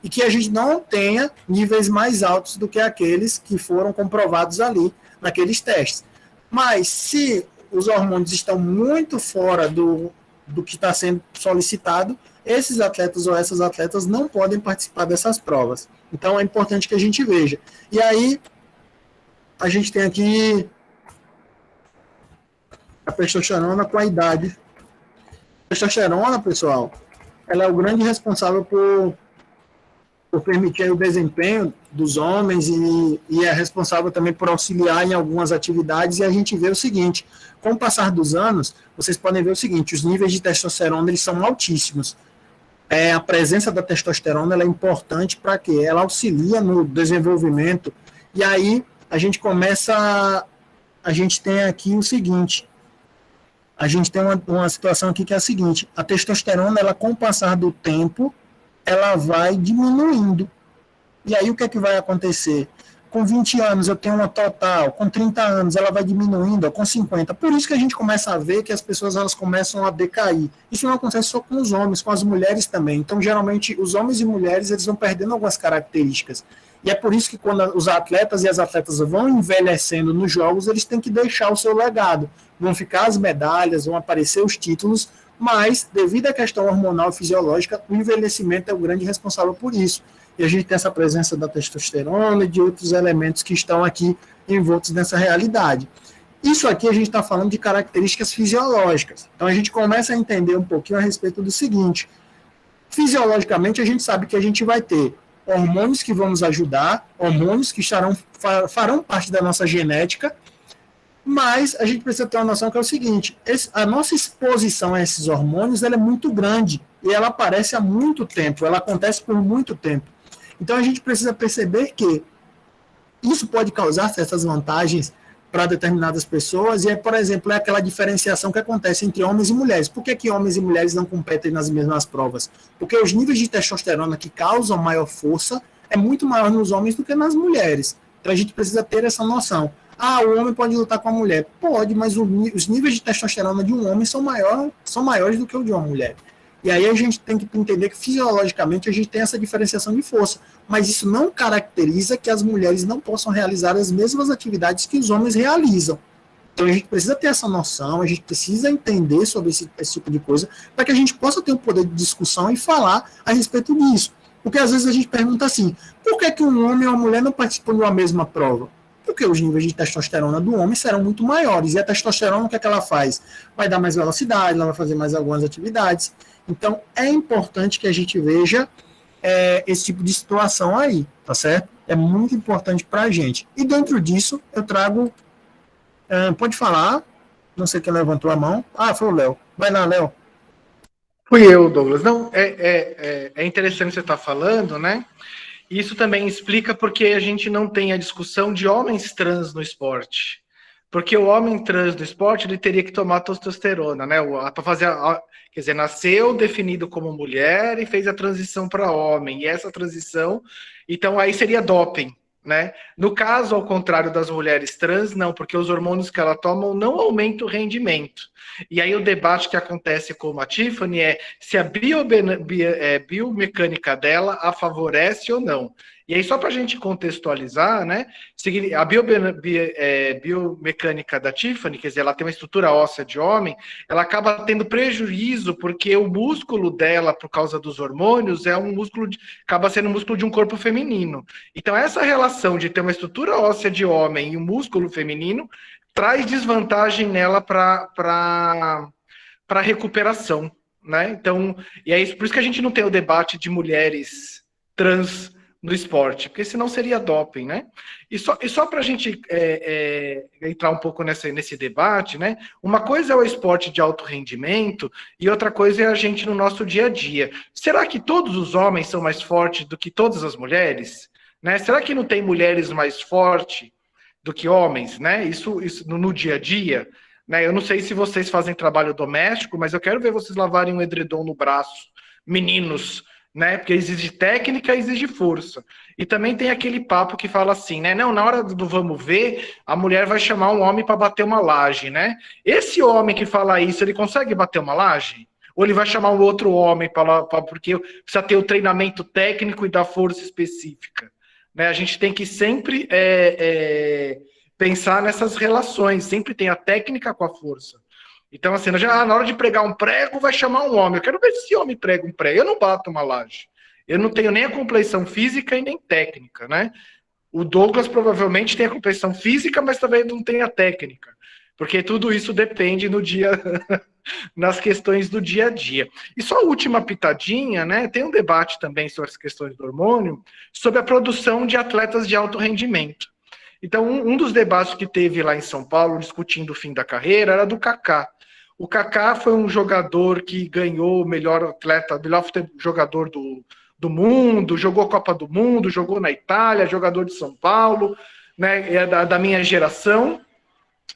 e que a gente não tenha níveis mais altos do que aqueles que foram comprovados ali naqueles testes. Mas se os hormônios estão muito fora do que está sendo solicitado, esses atletas ou essas atletas não podem participar dessas provas. Então é importante que a gente veja. E aí, a gente tem aqui a testosterona com a idade. A testosterona, pessoal, ela é o grande responsável por por permitir aí o desempenho dos homens e é responsável também por auxiliar em algumas atividades, e a gente vê o seguinte, com o passar dos anos, vocês podem ver o seguinte, os níveis de testosterona eles são altíssimos. A presença da testosterona ela é importante para quê? Ela auxilia no desenvolvimento, e aí a gente tem aqui o seguinte, a gente tem uma situação aqui que é a seguinte, a testosterona, ela com o passar do tempo, ela vai diminuindo. E aí o que é que vai acontecer? Com 20 anos eu tenho uma total, com 30 anos ela vai diminuindo, com 50. Por isso que a gente começa a ver que as pessoas elas começam a decair. Isso não acontece só com os homens, com as mulheres também. Então, geralmente, os homens e mulheres eles vão perdendo algumas características. E é por isso que quando os atletas e as atletas vão envelhecendo nos jogos, eles têm que deixar o seu legado. Vão ficar as medalhas, vão aparecer os títulos, mas, devido à questão hormonal e fisiológica, o envelhecimento é o grande responsável por isso. E a gente tem essa presença da testosterona e de outros elementos que estão aqui envoltos nessa realidade. Isso aqui a gente está falando de características fisiológicas. Então a gente começa a entender um pouquinho a respeito do seguinte. Fisiologicamente a gente sabe que a gente vai ter hormônios que vão nos ajudar, hormônios que farão parte da nossa genética, mas a gente precisa ter uma noção que é o seguinte, a nossa exposição a esses hormônios ela é muito grande e ela aparece há muito tempo, ela acontece por muito tempo. Então a gente precisa perceber que isso pode causar certas vantagens para determinadas pessoas, e, por exemplo, é aquela diferenciação que acontece entre homens e mulheres. Por que homens e mulheres não competem nas mesmas provas? Porque os níveis de testosterona que causam maior força é muito maior nos homens do que nas mulheres. Então a gente precisa ter essa noção. O homem pode lutar com a mulher? Pode, mas os níveis de testosterona de um homem são maiores do que o de uma mulher. E aí a gente tem que entender que fisiologicamente a gente tem essa diferenciação de força, mas isso não caracteriza que as mulheres não possam realizar as mesmas atividades que os homens realizam. Então a gente precisa ter essa noção, a gente precisa entender sobre esse tipo de coisa, para que a gente possa ter um poder de discussão e falar a respeito disso. Porque às vezes a gente pergunta assim, por que um homem ou uma mulher não participam de uma mesma prova? Porque os níveis de testosterona do homem serão muito maiores, e a testosterona, o que é que ela faz? Vai dar mais velocidade, ela vai fazer mais algumas atividades. Então, é importante que a gente veja esse tipo de situação aí, tá certo? É muito importante para a gente. E dentro disso, eu trago... pode falar, não sei quem levantou a mão. Foi o Léo. Vai lá, Léo. Fui eu, Douglas. Não, é interessante você estar falando, né? Isso também explica porque a gente não tem a discussão de homens trans no esporte. Porque o homem trans do esporte, ele teria que tomar testosterona, né? Para fazer, quer dizer, nasceu definido como mulher e fez a transição para homem. E essa transição, então aí seria doping, né? No caso, ao contrário das mulheres trans, não, porque os hormônios que ela toma não aumentam o rendimento. E aí o debate que acontece com a Tiffany é se a biomecânica dela a favorece ou não. E aí, só para a gente contextualizar, né? A biomecânica da Tiffany, quer dizer, ela tem uma estrutura óssea de homem, ela acaba tendo prejuízo porque o músculo dela, por causa dos hormônios, acaba sendo um músculo de um corpo feminino. Então, essa relação de ter uma estrutura óssea de homem e um músculo feminino traz desvantagem nela para recuperação, né? Então, e é por isso que a gente não tem o debate de mulheres trans no esporte, porque senão seria doping, né? E só para a gente entrar um pouco nesse debate, né? Uma coisa é o esporte de alto rendimento e outra coisa é a gente no nosso dia a dia. Será que todos os homens são mais fortes do que todas as mulheres? Né? Será que não tem mulheres mais fortes do que homens, né? Isso no dia a dia, né? Eu não sei se vocês fazem trabalho doméstico, mas eu quero ver vocês lavarem um edredom no braço, meninos, né? Porque exige técnica, exige força. E também tem aquele papo que fala assim, né? Não, na hora do vamos ver, a mulher vai chamar um homem para bater uma laje, né? Esse homem que fala isso, ele consegue bater uma laje? Ou ele vai chamar um outro homem porque precisa ter o treinamento técnico e da força específica? Né? A gente tem que sempre pensar nessas relações, sempre tem a técnica com a força. Então, assim, na hora de pregar um prego, vai chamar um homem. Eu quero ver se esse homem prega um prego. Eu não bato uma laje. Eu não tenho nem a compleição física e nem técnica, né? O Douglas provavelmente tem a compleição física, mas também não tem a técnica. Porque tudo isso depende no dia nas questões do dia a dia. E só a última pitadinha, né? Tem um debate também sobre as questões do hormônio, sobre a produção de atletas de alto rendimento. Então, um dos debates que teve lá em São Paulo, discutindo o fim da carreira, era do Kaká. O Kaká foi um jogador que ganhou o melhor atleta, melhor jogador do mundo, jogou a Copa do Mundo, jogou na Itália, jogador de São Paulo, né? É da minha geração.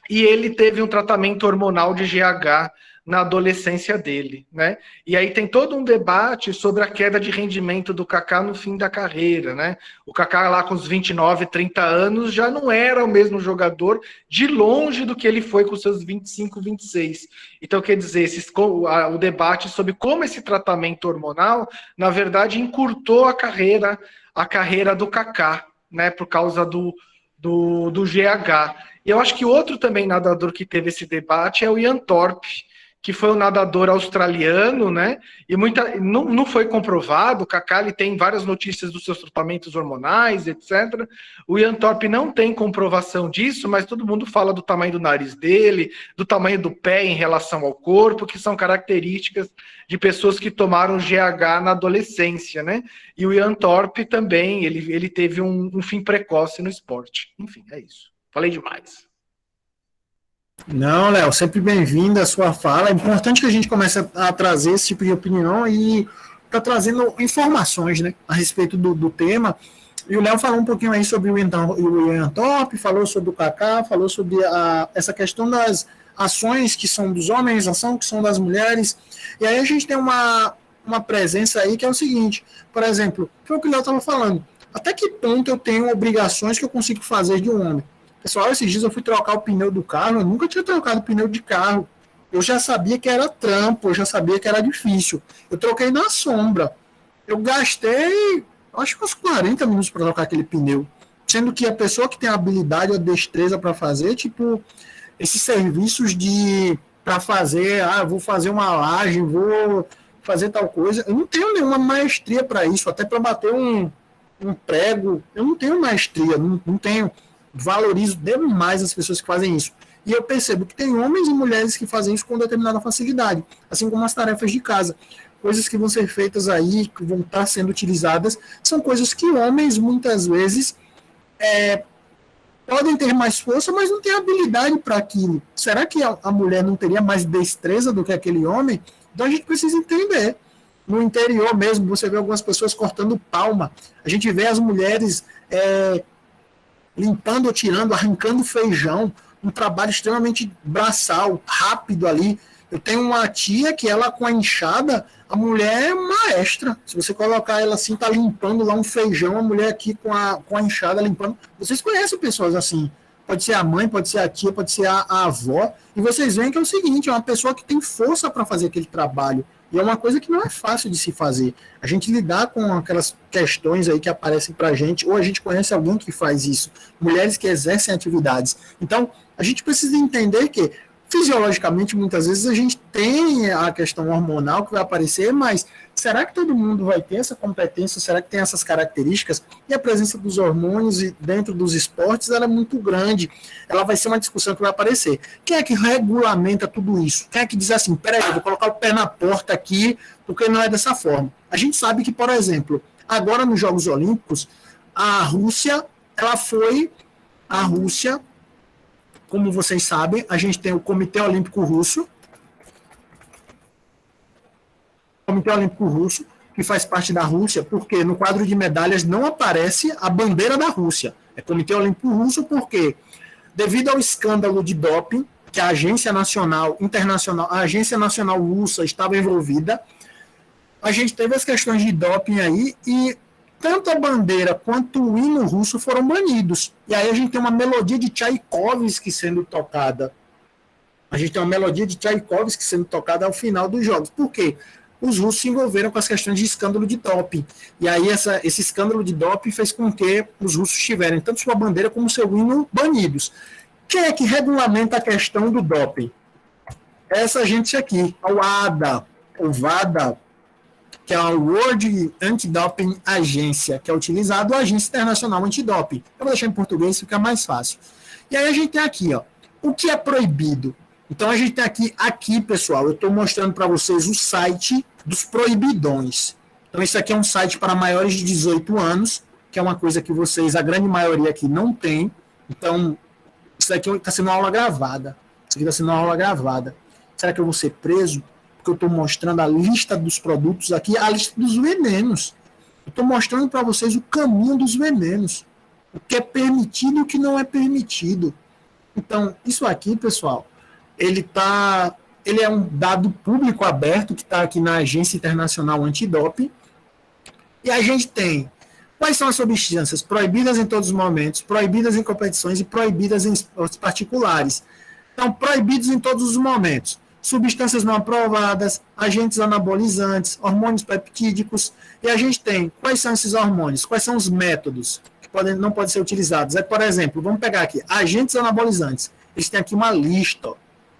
E ele teve um tratamento hormonal de GH na adolescência dele, né? E aí tem todo um debate sobre a queda de rendimento do Kaká no fim da carreira, né? O Kaká lá com os 29, 30 anos já não era o mesmo jogador de longe do que ele foi com seus 25, 26. Então, quer dizer, o debate sobre como esse tratamento hormonal, na verdade, encurtou a carreira do Kaká, né? Por causa do GH. E eu acho que outro também nadador que teve esse debate é o Ian Thorpe, que foi um nadador australiano, né? E não foi comprovado. O Kaká ele tem várias notícias dos seus tratamentos hormonais, etc. O Ian Thorpe não tem comprovação disso, mas todo mundo fala do tamanho do nariz dele, do tamanho do pé em relação ao corpo, que são características de pessoas que tomaram GH na adolescência, né? E o Ian Thorpe também, ele teve um fim precoce no esporte. Enfim, é isso. Falei demais. Não, Léo, sempre bem-vindo à sua fala. É importante que a gente comece a trazer esse tipo de opinião e tá trazendo informações, né, a respeito do tema. E o Léo falou um pouquinho aí sobre o Ian Thorpe, falou sobre o Kaká, falou sobre essa questão das ações que são dos homens, ação que são das mulheres. E aí a gente tem uma presença aí que é o seguinte, por exemplo, foi o que o Léo estava falando. Até que ponto eu tenho obrigações que eu consigo fazer de um homem? Pessoal, esses dias eu fui trocar o pneu do carro, eu nunca tinha trocado o pneu de carro. Eu já sabia que era trampo, eu já sabia que era difícil. Eu troquei na sombra. Eu gastei, acho que uns 40 minutos para trocar aquele pneu. Sendo que a pessoa que tem a habilidade, a destreza para fazer, tipo, esses serviços para fazer, vou fazer uma laje, vou fazer tal coisa. Eu não tenho nenhuma maestria para isso, até para bater um prego. Eu não tenho maestria, não tenho. Valorizo demais as pessoas que fazem isso. E eu percebo que tem homens e mulheres que fazem isso com determinada facilidade, assim como as tarefas de casa. Coisas que vão ser feitas aí, que vão estar sendo utilizadas, são coisas que homens, muitas vezes, podem ter mais força, mas não têm habilidade para aquilo. Será que a mulher não teria mais destreza do que aquele homem? Então a gente precisa entender. No interior mesmo, você vê algumas pessoas cortando palma. A gente vê as mulheres limpando ou tirando, arrancando feijão, um trabalho extremamente braçal, rápido ali. Eu tenho uma tia que ela com a enxada, a mulher é maestra. Se você colocar ela assim, tá limpando lá um feijão, a mulher aqui com a enxada limpando. Vocês conhecem pessoas assim. Pode ser a mãe, pode ser a tia, pode ser a avó. E vocês veem que é o seguinte, é uma pessoa que tem força para fazer aquele trabalho. E é uma coisa que não é fácil de se fazer. A gente lidar com aquelas questões aí que aparecem para a gente, ou a gente conhece alguém que faz isso, mulheres que exercem atividades. Então, a gente precisa entender que, fisiologicamente, muitas vezes a gente tem a questão hormonal que vai aparecer, mas será que todo mundo vai ter essa competência? Será que tem essas características? E a presença dos hormônios dentro dos esportes ela é muito grande. Ela vai ser uma discussão que vai aparecer. Quem é que regulamenta tudo isso? Quem é que diz assim, peraí, eu vou colocar o pé na porta aqui, porque não é dessa forma? A gente sabe que, por exemplo, agora nos Jogos Olímpicos, a Rússia, como vocês sabem, a gente tem o Comitê Olímpico Russo, que faz parte da Rússia, porque no quadro de medalhas não aparece a bandeira da Rússia. É Comitê Olímpico Russo porque, devido ao escândalo de doping, que a Agência Nacional Internacional, a Agência Nacional Russa estava envolvida, a gente teve as questões de doping aí e tanto a bandeira quanto o hino russo foram banidos. E aí a gente tem uma melodia de Tchaikovsky sendo tocada. Ao final dos jogos. Por quê? Os russos se envolveram com as questões de escândalo de doping. E aí esse escândalo de doping fez com que os russos tiverem tanto sua bandeira como seu hino banidos. Quem é que regulamenta a questão do doping? Essa gente aqui, o WADA, que é a World Anti-Doping Agência, que é utilizado a Agência Internacional Antidoping. Eu vou deixar em português, fica mais fácil. E aí a gente tem aqui, o que é proibido? Então, a gente tem aqui, pessoal, eu estou mostrando para vocês o site dos proibidões. Então, isso aqui é um site para maiores de 18 anos, que é uma coisa que vocês, a grande maioria aqui, não tem. Então, isso aqui está sendo uma aula gravada. Isso aqui está sendo uma aula gravada. Será que eu vou ser preso? Porque eu estou mostrando a lista dos produtos aqui, a lista dos venenos. Eu estou mostrando para vocês o caminho dos venenos. O que é permitido e o que não é permitido. Então, isso aqui, pessoal, ele é um dado público aberto que está aqui na Agência Internacional Antidoping. E a gente tem quais são as substâncias proibidas em todos os momentos, proibidas em competições e proibidas em esportes particulares. Então, proibidos em todos os momentos. Substâncias não aprovadas, agentes anabolizantes, hormônios peptídicos. E a gente tem quais são esses hormônios, quais são os métodos que não podem ser utilizados. Por exemplo, vamos pegar aqui, agentes anabolizantes. Eles têm aqui uma lista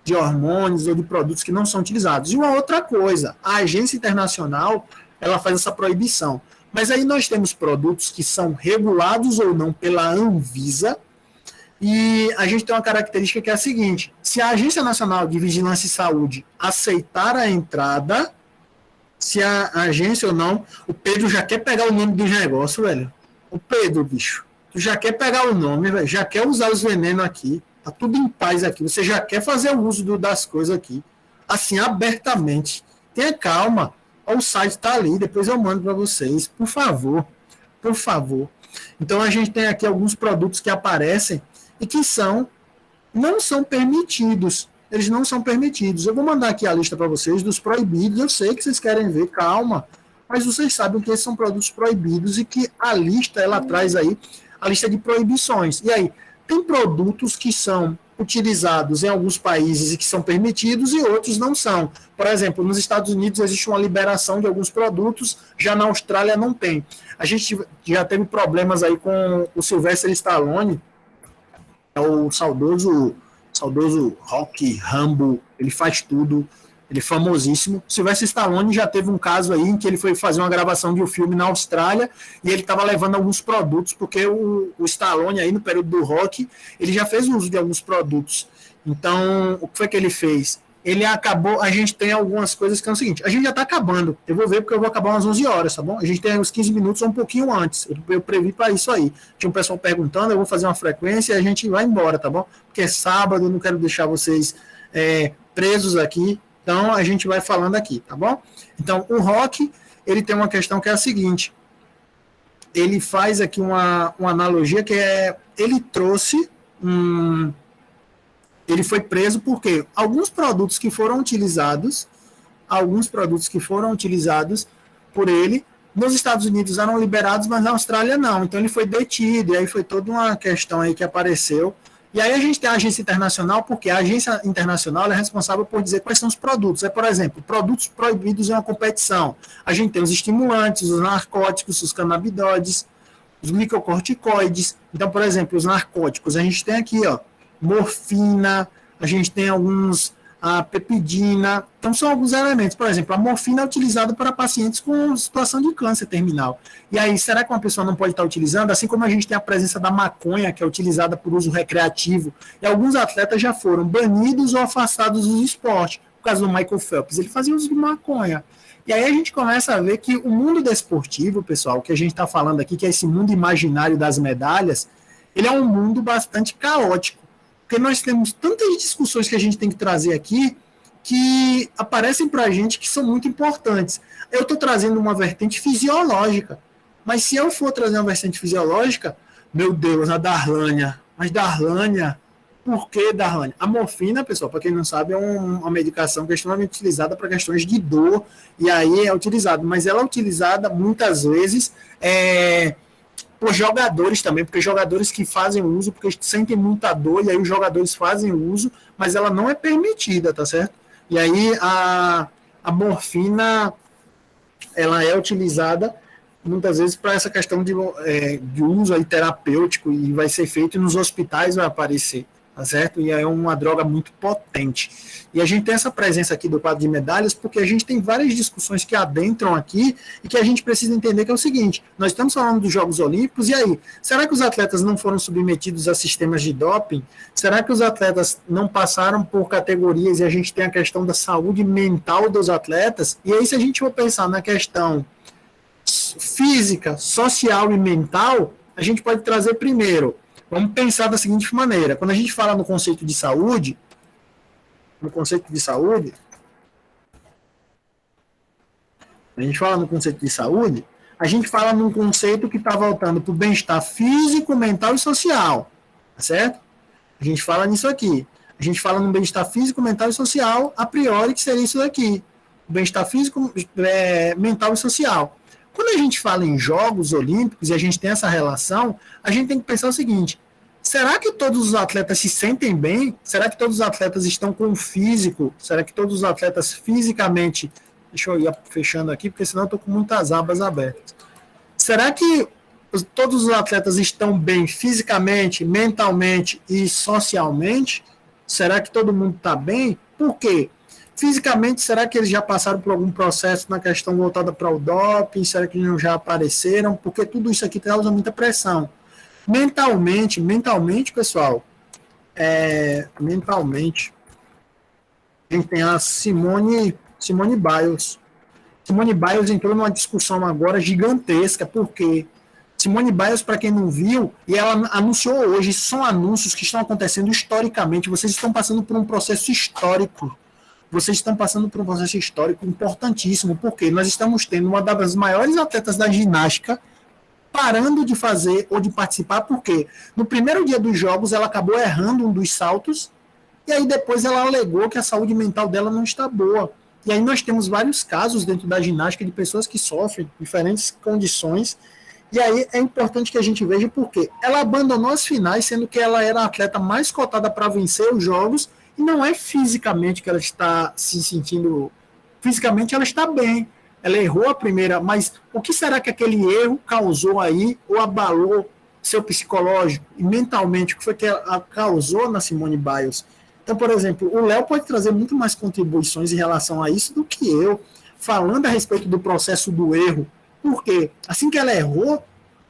de hormônios ou de produtos que não são utilizados. E uma outra coisa, a agência internacional, ela faz essa proibição. Mas aí nós temos produtos que são regulados ou não pela Anvisa, e a gente tem uma característica que é a seguinte: se a Agência Nacional de Vigilância e Saúde aceitar a entrada, se a agência ou não, o Pedro já quer pegar o nome do negócio, velho. O Pedro, bicho, tu já quer pegar o nome, velho, já quer usar os venenos aqui, tá tudo em paz aqui, você já quer fazer o uso das coisas aqui, assim, abertamente. Tenha calma, o site está ali, depois eu mando para vocês, por favor, por favor. Então a gente tem aqui alguns produtos que aparecem e que não são permitidos, eles não são permitidos. Eu vou mandar aqui a lista para vocês dos proibidos, eu sei que vocês querem ver, calma, mas vocês sabem que esses são produtos proibidos e que a lista, ela traz aí a lista de proibições. E aí, tem produtos que são utilizados em alguns países e que são permitidos e outros não são. Por exemplo, nos Estados Unidos existe uma liberação de alguns produtos, já na Austrália não tem. A gente já teve problemas aí com o Sylvester Stallone, é o saudoso Rocky Rambo, ele faz tudo, ele é famosíssimo. Sylvester Stallone já teve um caso aí em que ele foi fazer uma gravação de um filme na Austrália e ele estava levando alguns produtos, porque o Stallone aí no período do Rock, ele já fez uso de alguns produtos. Então, o que foi que ele fez? Ele acabou, a gente tem algumas coisas que é o seguinte, a gente já está acabando, eu vou ver porque eu vou acabar umas 11 horas, tá bom? A gente tem uns 15 minutos ou um pouquinho antes, eu previ para isso aí. Tinha um pessoal perguntando, eu vou fazer uma frequência e a gente vai embora, tá bom? Porque é sábado, eu não quero deixar vocês presos aqui, então a gente vai falando aqui, tá bom? Então, o Rock, ele tem uma questão que é a seguinte, ele faz aqui uma analogia que ele trouxe ele foi preso porque alguns produtos que foram utilizados por ele, nos Estados Unidos eram liberados, mas na Austrália não. Então ele foi detido, e aí foi toda uma questão aí que apareceu. E aí a gente tem a agência internacional, porque a agência internacional é responsável por dizer quais são os produtos. Por exemplo, produtos proibidos em uma competição. A gente tem os estimulantes, os narcóticos, os canabinoides, os glicocorticoides. Então, por exemplo, os narcóticos, a gente tem aqui, ó, morfina, a gente tem a pepidina, então são alguns elementos. Por exemplo, a morfina é utilizada para pacientes com situação de câncer terminal. E aí, será que uma pessoa não pode estar utilizando? Assim como a gente tem a presença da maconha, que é utilizada por uso recreativo, e alguns atletas já foram banidos ou afastados do esporte. Por causa do Michael Phelps, ele fazia uso de maconha. E aí a gente começa a ver que o mundo desportivo, pessoal, que a gente está falando aqui, que é esse mundo imaginário das medalhas, ele é um mundo bastante caótico. Porque nós temos tantas discussões que a gente tem que trazer aqui que aparecem para a gente que são muito importantes. Eu estou trazendo uma vertente fisiológica, mas se eu for trazer uma vertente fisiológica, meu Deus, a Darlânia. Mas Darlânia, por que Darlânia? A morfina, pessoal, para quem não sabe, é uma medicação que é extremamente utilizada para questões de dor, e aí é utilizada, mas ela é utilizada muitas vezes por jogadores também, porque jogadores que fazem uso, porque sentem muita dor, e aí os jogadores fazem uso, mas ela não é permitida, tá certo? E aí a morfina, ela é utilizada muitas vezes para essa questão de uso aí terapêutico, e vai ser feito nos hospitais, vai aparecer. tá certo? E é uma droga muito potente. E a gente tem essa presença aqui do quadro de medalhas porque a gente tem várias discussões que adentram aqui e que a gente precisa entender que é o seguinte, nós estamos falando dos Jogos Olímpicos, e aí, será que os atletas não foram submetidos a sistemas de doping? Será que os atletas não passaram por categorias e a gente tem a questão da saúde mental dos atletas? E aí, se a gente for pensar na questão física, social e mental, a gente pode trazer primeiro. Vamos pensar da seguinte maneira, quando a gente fala no conceito de saúde, a gente fala num conceito que está voltando para o bem-estar físico, mental e social, tá certo? A gente fala nisso aqui. A gente fala no bem-estar físico, mental e social, a priori que seria isso daqui. O bem-estar físico, mental e social. Quando a gente fala em Jogos Olímpicos e a gente tem essa relação, a gente tem que pensar o seguinte, será que todos os atletas se sentem bem? Será que todos os atletas estão com o físico? Será que todos os atletas fisicamente... Deixa eu ir fechando aqui, porque senão eu estou com muitas abas abertas. Será que todos os atletas estão bem fisicamente, mentalmente e socialmente? Será que todo mundo está bem? Por quê? Fisicamente, será que eles já passaram por algum processo na questão voltada para o doping? Será que não já apareceram? Porque tudo isso aqui causa muita pressão. Mentalmente, pessoal, mentalmente, a gente tem a Simone Biles. Simone Biles entrou numa discussão agora gigantesca, porque Simone Biles, para quem não viu, e ela anunciou hoje, são anúncios que estão acontecendo historicamente, vocês estão passando por um processo histórico. Vocês estão passando por um processo histórico importantíssimo, porque nós estamos tendo uma das maiores atletas da ginástica parando de fazer ou de participar, porque no primeiro dia dos Jogos ela acabou errando um dos saltos, e aí depois ela alegou que a saúde mental dela não está boa. E aí nós temos vários casos dentro da ginástica de pessoas que sofrem diferentes condições, e aí é importante que a gente veja porque ela abandonou as finais, sendo que ela era a atleta mais cotada para vencer os Jogos, e não é fisicamente que ela está se sentindo... Fisicamente ela está bem. Ela errou a primeira, mas o que será que aquele erro causou aí, ou abalou seu psicológico e mentalmente? O que foi que ela causou na Simone Biles? Então, por exemplo, o Léo pode trazer muito mais contribuições em relação a isso do que eu, falando a respeito do processo do erro. Porque assim que ela errou,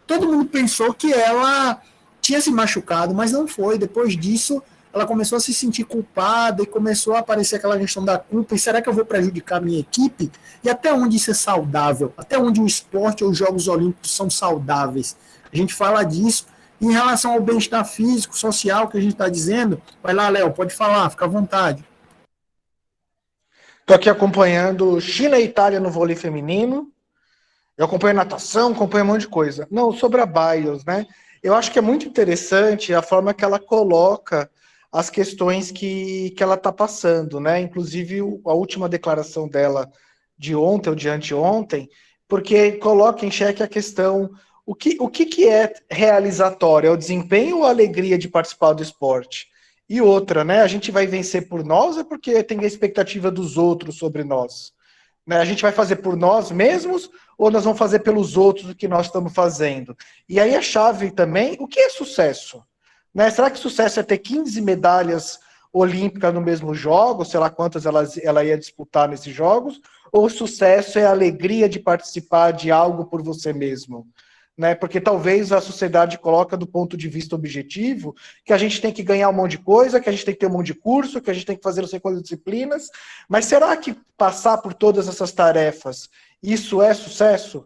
todo mundo pensou que ela tinha se machucado, mas não foi. Depois disso, ela começou a se sentir culpada e começou a aparecer aquela questão da culpa. E será que eu vou prejudicar a minha equipe? E até onde isso é saudável? Até onde o esporte ou os Jogos Olímpicos são saudáveis? A gente fala disso. Em relação ao bem-estar físico, social, que a gente está dizendo, vai lá, Léo, pode falar, fica à vontade. Estou aqui acompanhando China e Itália no vôlei feminino. Eu acompanho natação, acompanho um monte de coisa. Não, sobre a Biles, né? Eu acho que é muito interessante a forma que ela coloca as questões que ela está passando, né? Inclusive a última declaração dela de ontem ou de anteontem, porque coloca em xeque a questão, o que é realizatório? É o desempenho ou a alegria de participar do esporte? E outra, né? A gente vai vencer por nós ou porque tem a expectativa dos outros sobre nós? Né? A gente vai fazer por nós mesmos ou nós vamos fazer pelos outros o que nós estamos fazendo? E aí a chave também, o que é sucesso? Né? Será que sucesso é ter 15 medalhas olímpicas no mesmo jogo, sei lá quantas ela ia disputar nesses jogos, ou sucesso é a alegria de participar de algo por você mesmo? Né? Porque talvez a sociedade coloca do ponto de vista objetivo que a gente tem que ganhar um monte de coisa, que a gente tem que ter um monte de curso, que a gente tem que fazer não sei quantas disciplinas, mas será que passar por todas essas tarefas, isso é sucesso?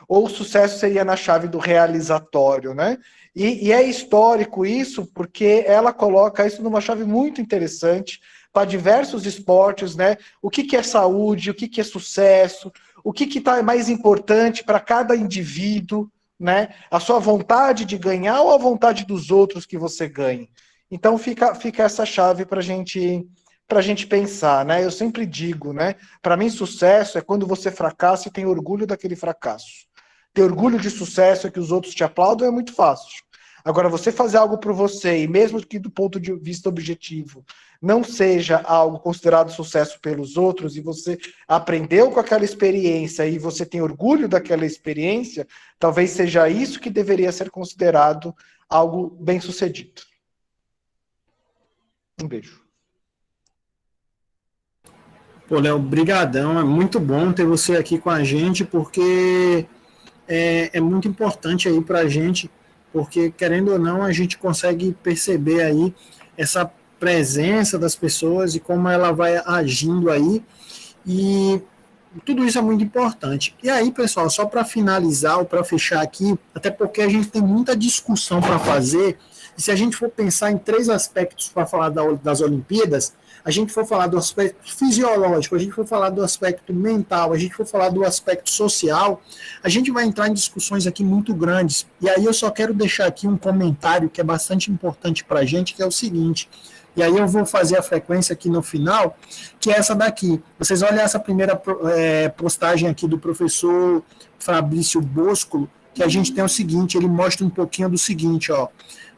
Ou o sucesso seria na chave do realizatório, né? E é histórico isso, porque ela coloca isso numa chave muito interessante para diversos esportes, né? O que é saúde, o que é sucesso, o que está mais importante para cada indivíduo, né? A sua vontade de ganhar ou a vontade dos outros que você ganhe. Então fica essa chave para a gente pensar, né? Eu sempre digo, né? Para mim, sucesso é quando você fracassa e tem orgulho daquele fracasso. Ter orgulho de sucesso é que os outros te aplaudam, é muito fácil. Agora, você fazer algo por você, e mesmo que do ponto de vista objetivo, não seja algo considerado sucesso pelos outros, e você aprendeu com aquela experiência e você tem orgulho daquela experiência, talvez seja isso que deveria ser considerado algo bem-sucedido. Um beijo. Pô, Léo, brigadão, é muito bom ter você aqui com a gente, porque é muito importante aí para a gente, porque, querendo ou não, a gente consegue perceber aí essa presença das pessoas e como ela vai agindo aí, e tudo isso é muito importante. E aí, pessoal, só para finalizar ou para fechar aqui, até porque a gente tem muita discussão para fazer, e se a gente for pensar em 3 aspectos para falar das Olimpíadas, a gente for falar do aspecto fisiológico, a gente for falar do aspecto mental, a gente for falar do aspecto social, a gente vai entrar em discussões aqui muito grandes. E aí eu só quero deixar aqui um comentário que é bastante importante para a gente, que é o seguinte, e aí eu vou fazer a frequência aqui no final, que é essa daqui. Vocês olham essa primeira postagem aqui do professor Fabrício Bosco, que a gente tem o seguinte, ele mostra um pouquinho do seguinte, ó.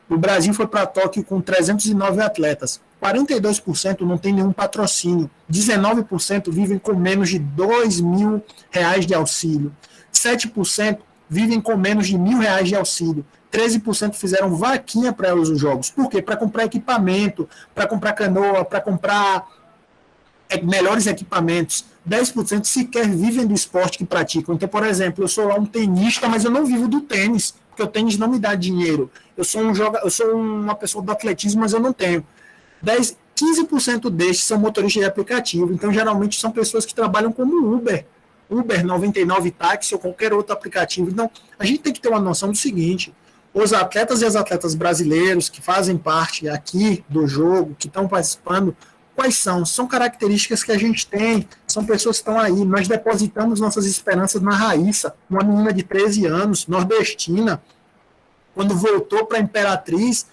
O Brasil foi para Tóquio com 309 atletas. 42% não tem nenhum patrocínio. 19% vivem com menos de R$ 2.000 de auxílio. 7% vivem com menos de R$ 1.000 de auxílio. 13% fizeram vaquinha para os jogos. Por quê? Para comprar equipamento, para comprar canoa, para comprar melhores equipamentos. 10% sequer vivem do esporte que praticam. Então, por exemplo, eu sou lá um tenista, mas eu não vivo do tênis, porque o tênis não me dá dinheiro. Eu sou uma pessoa do atletismo, mas eu não tenho. 15% destes são motoristas de aplicativo. Então, geralmente, são pessoas que trabalham como Uber 99 Táxi ou qualquer outro aplicativo. Então, a gente tem que ter uma noção do seguinte: os atletas e as atletas brasileiros que fazem parte aqui do jogo, que estão participando, quais são? São características que a gente tem, são pessoas que estão aí. Nós depositamos nossas esperanças na Raíssa, uma menina de 13 anos, nordestina. Quando voltou para a Imperatriz,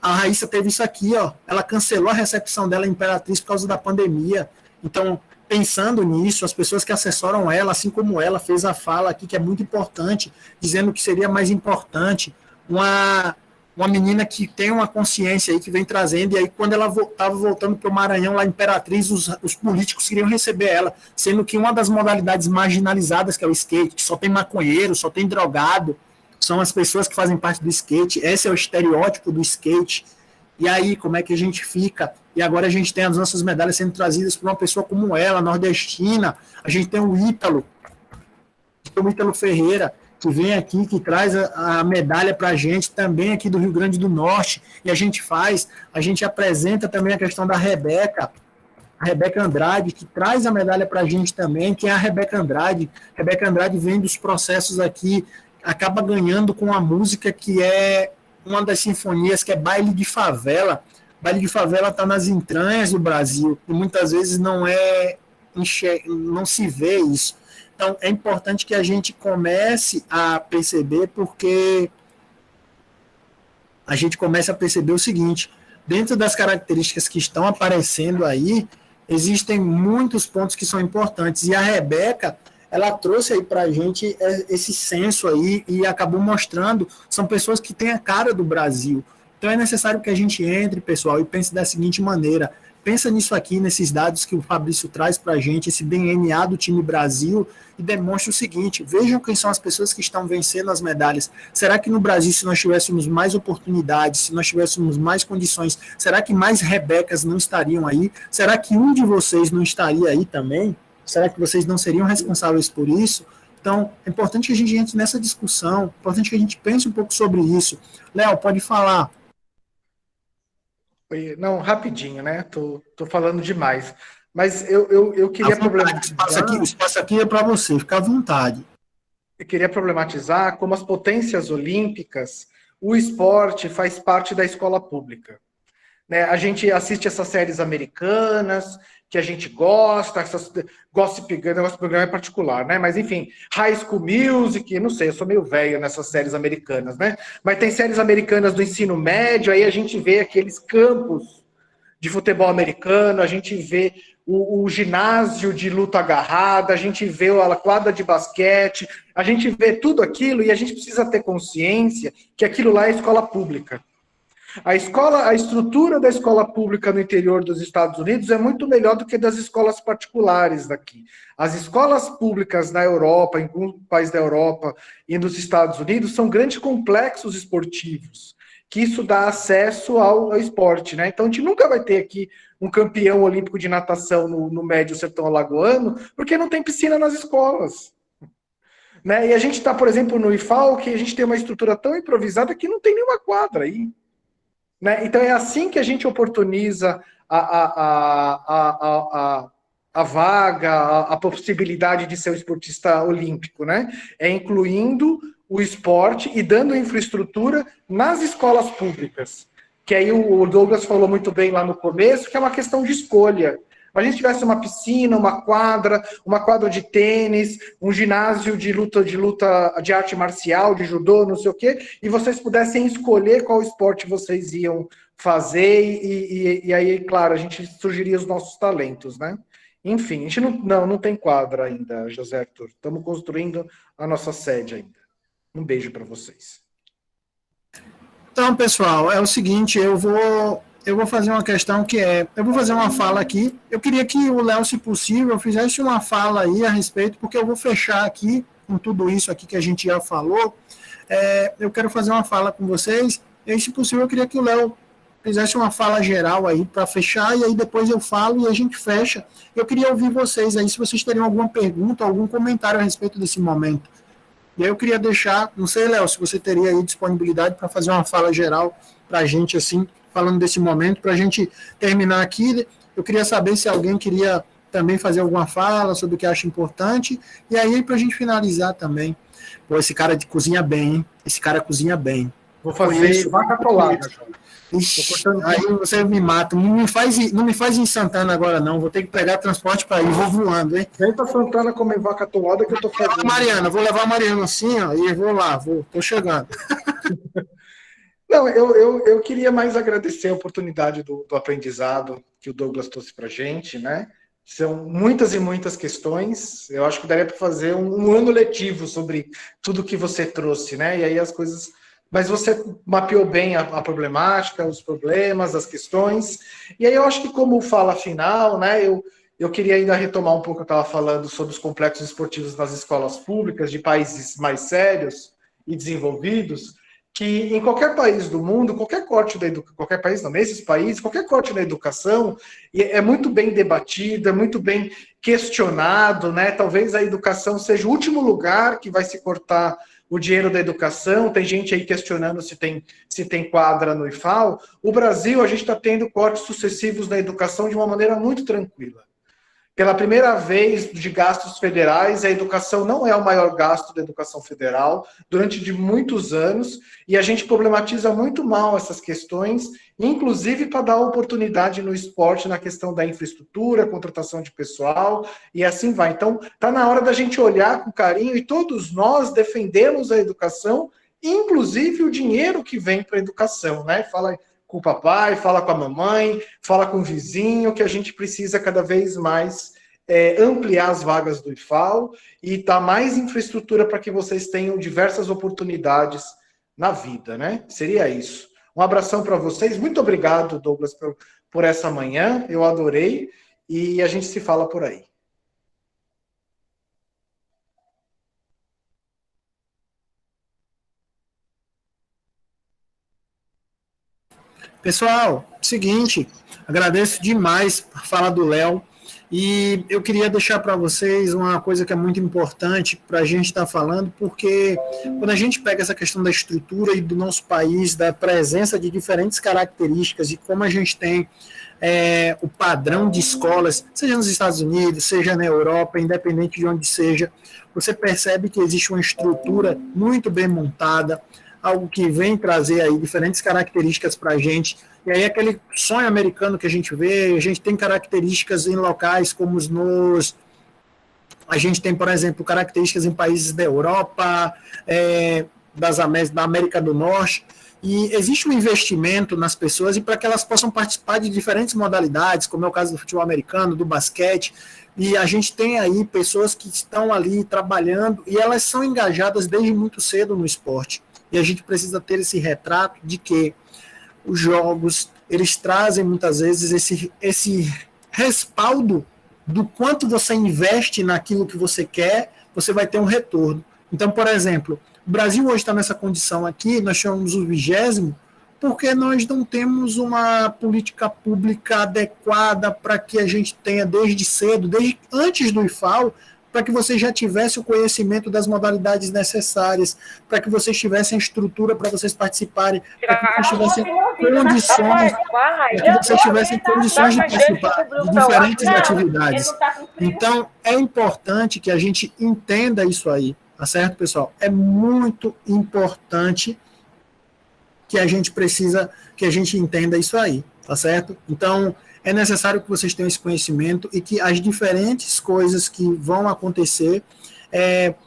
a Raíssa teve isso aqui, ó. Ela cancelou a recepção dela em Imperatriz por causa da pandemia. Então, pensando nisso, as pessoas que assessoram ela, assim como ela, fez a fala aqui, que é muito importante, dizendo que seria mais importante uma menina que tem uma consciência aí, que vem trazendo, e aí quando ela estava voltando para o Maranhão, lá em Imperatriz, os políticos queriam receber ela, sendo que uma das modalidades marginalizadas, que é o skate, que só tem maconheiro, só tem drogado, são as pessoas que fazem parte do skate. Esse é o estereótipo do skate. E aí, como é que a gente fica? E agora a gente tem as nossas medalhas sendo trazidas por uma pessoa como ela, nordestina. A gente tem o Ítalo Ferreira, que vem aqui, que traz a medalha para a gente, também aqui do Rio Grande do Norte, e a gente apresenta também a questão da Rebeca Andrade, que traz a medalha para a gente também. Que é a Rebeca Andrade. Rebeca Andrade vem dos processos aqui, acaba ganhando com a música que é uma das sinfonias, que é Baile de Favela. Baile de Favela está nas entranhas do Brasil, e muitas vezes não se vê isso. Então, é importante que a gente comece a perceber, porque a gente comece a perceber o seguinte: dentro das características que estão aparecendo aí, existem muitos pontos que são importantes, e a Rebeca, ela trouxe aí para a gente esse senso aí, e acabou mostrando, são pessoas que têm a cara do Brasil. Então é necessário que a gente entre, pessoal, e pense da seguinte maneira: pensa nisso aqui, nesses dados que o Fabrício traz para a gente, esse DNA do time Brasil, e demonstra o seguinte: vejam quem são as pessoas que estão vencendo as medalhas. Será que no Brasil, se nós tivéssemos mais oportunidades, se nós tivéssemos mais condições, será que mais Rebecas não estariam aí? Será que um de vocês não estaria aí também? Será que vocês não seriam responsáveis por isso? Então, é importante que a gente entre nessa discussão, é importante que a gente pense um pouco sobre isso. Léo, pode falar. Não, rapidinho, né? Tô falando demais. Mas eu queria problematizar. O espaço aqui é para você, fica à vontade. Eu queria problematizar como as potências olímpicas, o esporte faz parte da escola pública. Né? A gente assiste essas séries americanas, que a gente gosta, Gossip Girl é particular, né? Mas enfim, High School Music, não sei, eu sou meio velho nessas séries americanas, né? Mas tem séries americanas do ensino médio, aí a gente vê aqueles campos de futebol americano, a gente vê o ginásio de luta agarrada, a gente vê a quadra de basquete, a gente vê tudo aquilo, e a gente precisa ter consciência que aquilo lá é escola pública. A estrutura da escola pública no interior dos Estados Unidos é muito melhor do que das escolas particulares daqui. As escolas públicas na Europa, em alguns países da Europa e nos Estados Unidos, são grandes complexos esportivos, que isso dá acesso ao esporte, né? Então a gente nunca vai ter aqui um campeão olímpico de natação no Médio Sertão Alagoano, porque não tem piscina nas escolas. Né? E a gente está, por exemplo, no IFAL, que a gente tem uma estrutura tão improvisada que não tem nenhuma quadra aí. Né? Então é assim que a gente oportuniza a vaga, a possibilidade de ser um esportista olímpico, né? É incluindo o esporte e dando infraestrutura nas escolas públicas. Que aí o Douglas falou muito bem lá no começo, que é uma questão de escolha. Se a gente tivesse uma piscina, uma quadra de tênis, um ginásio de luta de arte marcial, de judô, não sei o quê, e vocês pudessem escolher qual esporte vocês iam fazer, e aí, claro, a gente surgiria os nossos talentos, né? Enfim, a gente não tem quadra ainda, José Arthur. Estamos construindo a nossa sede ainda. Um beijo para vocês. Então, pessoal, é o seguinte, eu vou fazer uma questão eu vou fazer uma fala aqui. Eu queria que o Léo, se possível, fizesse uma fala aí a respeito, porque eu vou fechar aqui com tudo isso aqui que a gente já falou. Eu quero fazer uma fala com vocês, e se possível, eu queria que o Léo fizesse uma fala geral aí para fechar, e aí depois eu falo e a gente fecha. Eu queria ouvir vocês aí, se vocês teriam alguma pergunta, algum comentário a respeito desse momento. E aí eu queria deixar, não sei, Léo, se você teria aí disponibilidade para fazer uma fala geral para a gente, assim, falando desse momento, para a gente terminar aqui. Eu queria saber se alguém queria também fazer alguma fala sobre o que acha importante, e aí para a gente finalizar também. Pô, esse cara cozinha bem, hein? Esse cara cozinha bem. Vou fazer vaca atolada. Ixi, aí você me mata. Não me faz em Santana agora, não. Vou ter que pegar transporte para ir. Vou voando, hein? Vem para Santana comer vaca atolada que eu tô fazendo. Vou levar a Mariana assim, ó, e vou lá. Tô chegando. Não, eu queria mais agradecer a oportunidade do aprendizado que o Douglas trouxe para a gente, né? São muitas e muitas questões. Eu acho que daria para fazer um ano letivo sobre tudo que você trouxe, né? E aí as coisas... Mas você mapeou bem a problemática, os problemas, as questões. E aí eu acho que como fala final, né, eu queria ainda retomar um pouco, eu estava falando sobre os complexos esportivos nas escolas públicas de países mais sérios e desenvolvidos, que em qualquer país do mundo, qualquer corte da educação, qualquer país não, nesses países, qualquer corte da educação é muito bem debatido, é muito bem questionado, né? Talvez a educação seja o último lugar que vai se cortar o dinheiro da educação. Tem gente aí questionando se tem quadra no IFAL. O Brasil, a gente está tendo cortes sucessivos na educação de uma maneira muito tranquila. Pela primeira vez de gastos federais, a educação não é o maior gasto da educação federal durante de muitos anos, e a gente problematiza muito mal essas questões, inclusive para dar oportunidade no esporte na questão da infraestrutura, contratação de pessoal, e assim vai. Então, está na hora da gente olhar com carinho e todos nós defendemos a educação, inclusive o dinheiro que vem para a educação, né? Fala com o papai, fala com a mamãe, fala com o vizinho, que a gente precisa cada vez mais ampliar as vagas do IFAL e dar mais infraestrutura para que vocês tenham diversas oportunidades na vida, né? Seria isso. Um abração para vocês. Muito obrigado, Douglas, por essa manhã. Eu adorei. E a gente se fala por aí. Pessoal, seguinte, agradeço demais a fala do Léo, e eu queria deixar para vocês uma coisa que é muito importante para a gente estar falando, porque quando a gente pega essa questão da estrutura e do nosso país, da presença de diferentes características e como a gente tem o padrão de escolas, seja nos Estados Unidos, seja na Europa, independente de onde seja, você percebe que existe uma estrutura muito bem montada, algo que vem trazer aí diferentes características para a gente. E aí aquele sonho americano que a gente vê, a gente tem características em locais como a gente tem, por exemplo, características em países da Europa, da América do Norte, e existe um investimento nas pessoas e para que elas possam participar de diferentes modalidades, como é o caso do futebol americano, do basquete, e a gente tem aí pessoas que estão ali trabalhando e elas são engajadas desde muito cedo no esporte. E a gente precisa ter esse retrato de que os jogos, eles trazem muitas vezes esse respaldo do quanto você investe naquilo que você quer, você vai ter um retorno. Então, por exemplo, o Brasil hoje está nessa condição aqui, nós chamamos o 20º, porque nós não temos uma política pública adequada para que a gente tenha desde cedo, desde antes do IFAO, para que vocês já tivessem o conhecimento das modalidades necessárias, para que vocês tivessem a estrutura para vocês participarem, para que vocês tivessem condições de participar de diferentes atividades. Então, é importante que a gente entenda isso aí, tá certo, pessoal? É muito importante que a gente entenda isso aí, tá certo? Então, é necessário que vocês tenham esse conhecimento e que as diferentes coisas que vão acontecer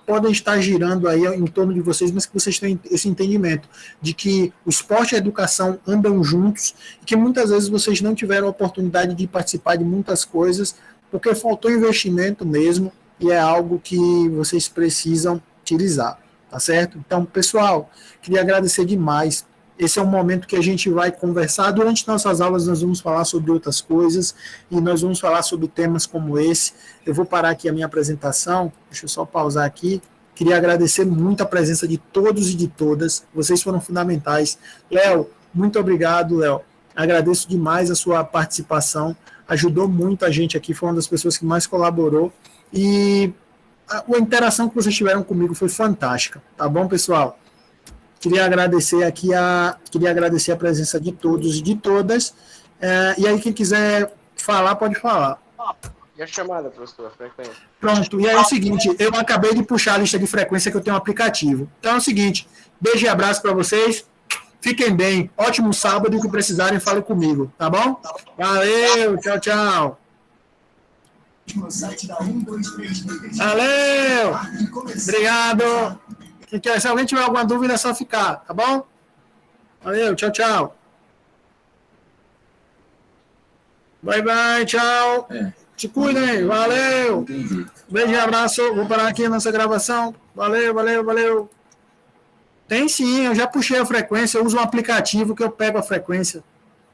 podem estar girando aí em torno de vocês, mas que vocês tenham esse entendimento de que o esporte e a educação andam juntos e que muitas vezes vocês não tiveram a oportunidade de participar de muitas coisas porque faltou investimento mesmo e é algo que vocês precisam utilizar, tá certo? Então, pessoal, queria agradecer demais. Esse é um momento que a gente vai conversar. Durante nossas aulas, nós vamos falar sobre outras coisas e nós vamos falar sobre temas como esse. Eu vou parar aqui a minha apresentação. Deixa eu só pausar aqui. Queria agradecer muito a presença de todos e de todas. Vocês foram fundamentais. Léo, muito obrigado, Léo. Agradeço demais a sua participação. Ajudou muito a gente aqui. Foi uma das pessoas que mais colaborou. E a interação que vocês tiveram comigo foi fantástica. Tá bom, pessoal? Queria agradecer a presença de todos e de todas. E aí, quem quiser falar, pode falar. E a chamada, professor, a frequência? Pronto, e aí é o seguinte, eu acabei de puxar a lista de frequência que eu tenho um aplicativo. Então é o seguinte, beijo e abraço para vocês. Fiquem bem, ótimo sábado e o que precisarem, falem comigo, tá bom? Valeu, tchau, tchau. Valeu, obrigado. Se alguém tiver alguma dúvida, é só ficar, tá bom? Valeu, tchau, tchau. Bye, bye, tchau. Te cuidem, valeu. Beijo e abraço. Vou parar aqui a nossa gravação. Valeu, valeu, valeu. Tem sim, eu já puxei a frequência, eu uso um aplicativo que eu pego a frequência.